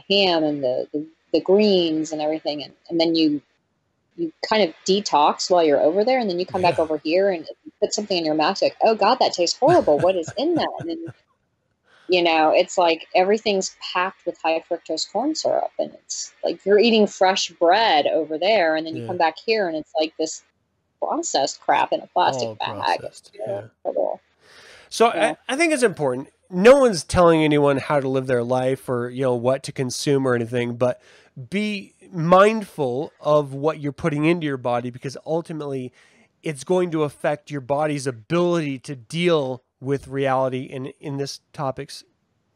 ham and the greens and everything. And then you kind of detox while you're over there, and then you come back over here and put something in your mouth, like, oh God, that tastes horrible. What is in that? And then, you know, it's like everything's packed with high fructose corn syrup, and it's like you're eating fresh bread over there, and then you come back here and it's like this processed crap in a plastic bag. So I think it's important. No one's telling anyone how to live their life or, you know, what to consume or anything, but be mindful of what you're putting into your body, because ultimately it's going to affect your body's ability to deal with reality. And in this topic's,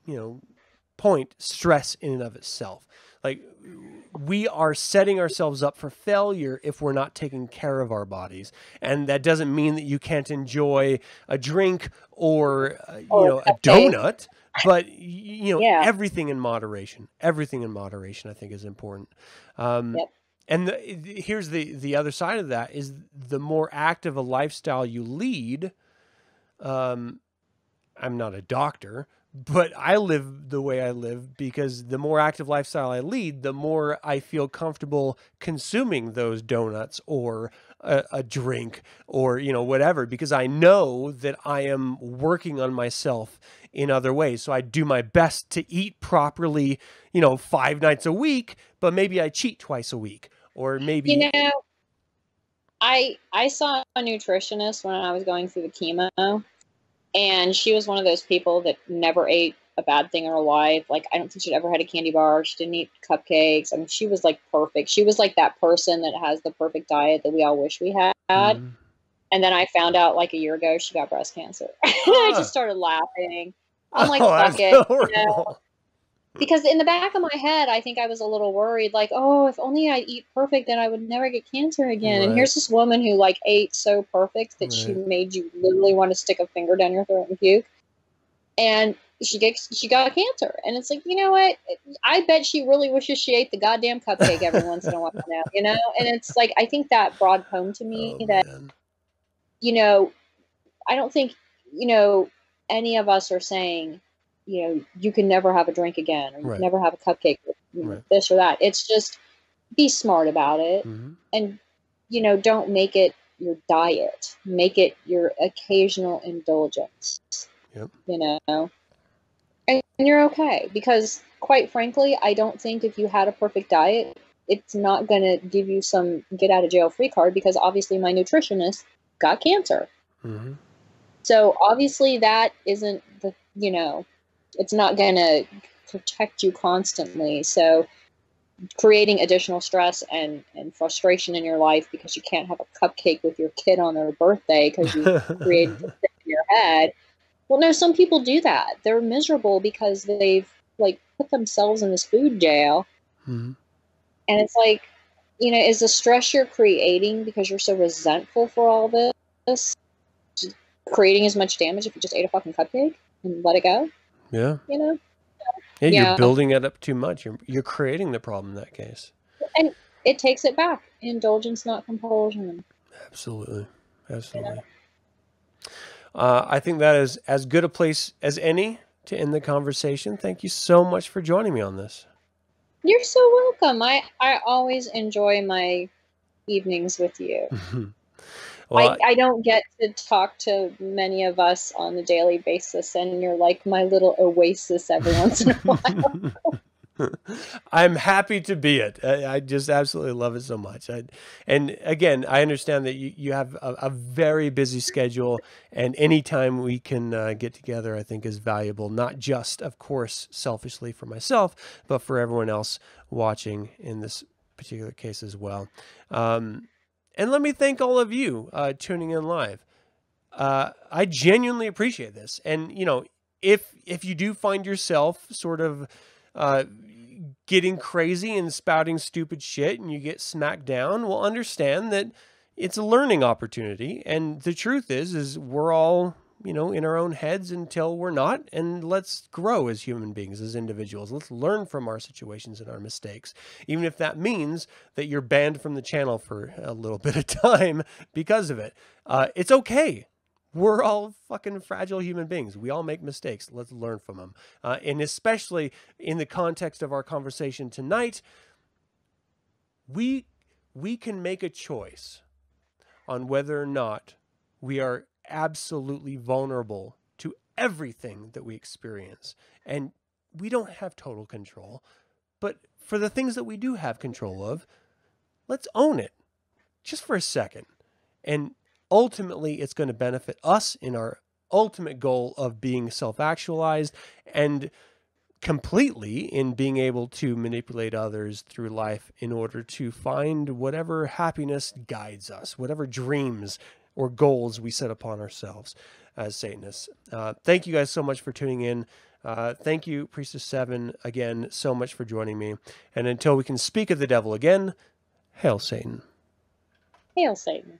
you know, point, stress in and of itself. Like, we are setting ourselves up for failure if we're not taking care of our bodies. And that doesn't mean that you can't enjoy a drink or you know, a donut, but you know, everything in moderation. Everything in moderation, I think, is important. And here's the other side of that is, the more active a lifestyle you lead. I'm not a doctor, but I live the way I live because the more active lifestyle I lead, the more I feel comfortable consuming those donuts or a drink or, you know, whatever, because I know that I am working on myself in other ways. So I do my best to eat properly, you know, 5 nights a week, but maybe I cheat twice a week, or maybe, you know, I saw a nutritionist when I was going through the chemo, and she was one of those people that never ate a bad thing in her life. Like, I don't think she'd ever had a candy bar. She didn't eat cupcakes. I mean, she was like perfect. She was like that person that has the perfect diet that we all wish we had. And then I found out like a year ago she got breast cancer. I just started laughing. I'm like, fuck it. You know? Because in the back of my head, I think I was a little worried, like, oh, if only I'd eat perfect, then I would never get cancer again. And here's this woman who like ate so perfect that she made you literally want to stick a finger down your throat and puke. And she got cancer. And it's like, you know what? I bet she really wishes she ate the goddamn cupcake every once in a while now, you know? And it's like, I think that brought home to me that, you know, I don't think, you know, any of us are saying, you know, you can never have a drink again, or you can never have a cupcake, or, you know, this or that. It's just, be smart about it. And, you know, don't make it your diet. Make it your occasional indulgence. Yep. You know? And you're okay. Because, quite frankly, I don't think if you had a perfect diet, it's not going to give you some get-out-of-jail-free card, because obviously my nutritionist got cancer. So, obviously, that isn't the, you know, it's not going to protect you constantly. So, creating additional stress and frustration in your life because you can't have a cupcake with your kid on their birthday because you created this thing in your head. Well, no, some people do that. They're miserable because they've like put themselves in this food jail. And it's like, you know, is the stress you're creating because you're so resentful for all this creating as much damage if you just ate a fucking cupcake and let it go? Yeah. You know? Yeah, you're building it up too much. You're creating the problem in that case. And it takes it back. Indulgence, not compulsion. Absolutely. Absolutely. I think that is as good a place as any to end the conversation. Thank you so much for joining me on this. You're so welcome. I always enjoy my evenings with you. Well, I don't get to talk to many of us on a daily basis, and you're like my little oasis every once in a while. I'm happy to be it. I just absolutely love it so much. And again, I understand that you have a very busy schedule, and anytime we can get together, I think is valuable, not just, of course, selfishly for myself, but for everyone else watching in this particular case as well. And let me thank all of you tuning in live. I genuinely appreciate this. And, you know, if you do find yourself sort of getting crazy and spouting stupid shit and you get smacked down, well, understand that it's a learning opportunity. And the truth is we're all, you know, in our own heads until we're not. And let's grow as human beings, as individuals. Let's learn from our situations and our mistakes, even if that means that you're banned from the channel for a little bit of time because of it. It's okay. We're all fucking fragile human beings. We all make mistakes. Let's learn from them. And especially in the context of our conversation tonight, we can make a choice on whether or not we are absolutely vulnerable to everything that we experience. And we don't have total control. But for the things that we do have control of, let's own it just for a second. And ultimately, it's going to benefit us in our ultimate goal of being self-actualized, and completely in being able to manipulate others through life in order to find whatever happiness guides us, whatever dreams or goals we set upon ourselves as Satanists. Thank you guys so much for tuning in. Thank you, Priestess Seven, again, so much for joining me. And until we can speak of the devil again, hail Satan. Hail Satan.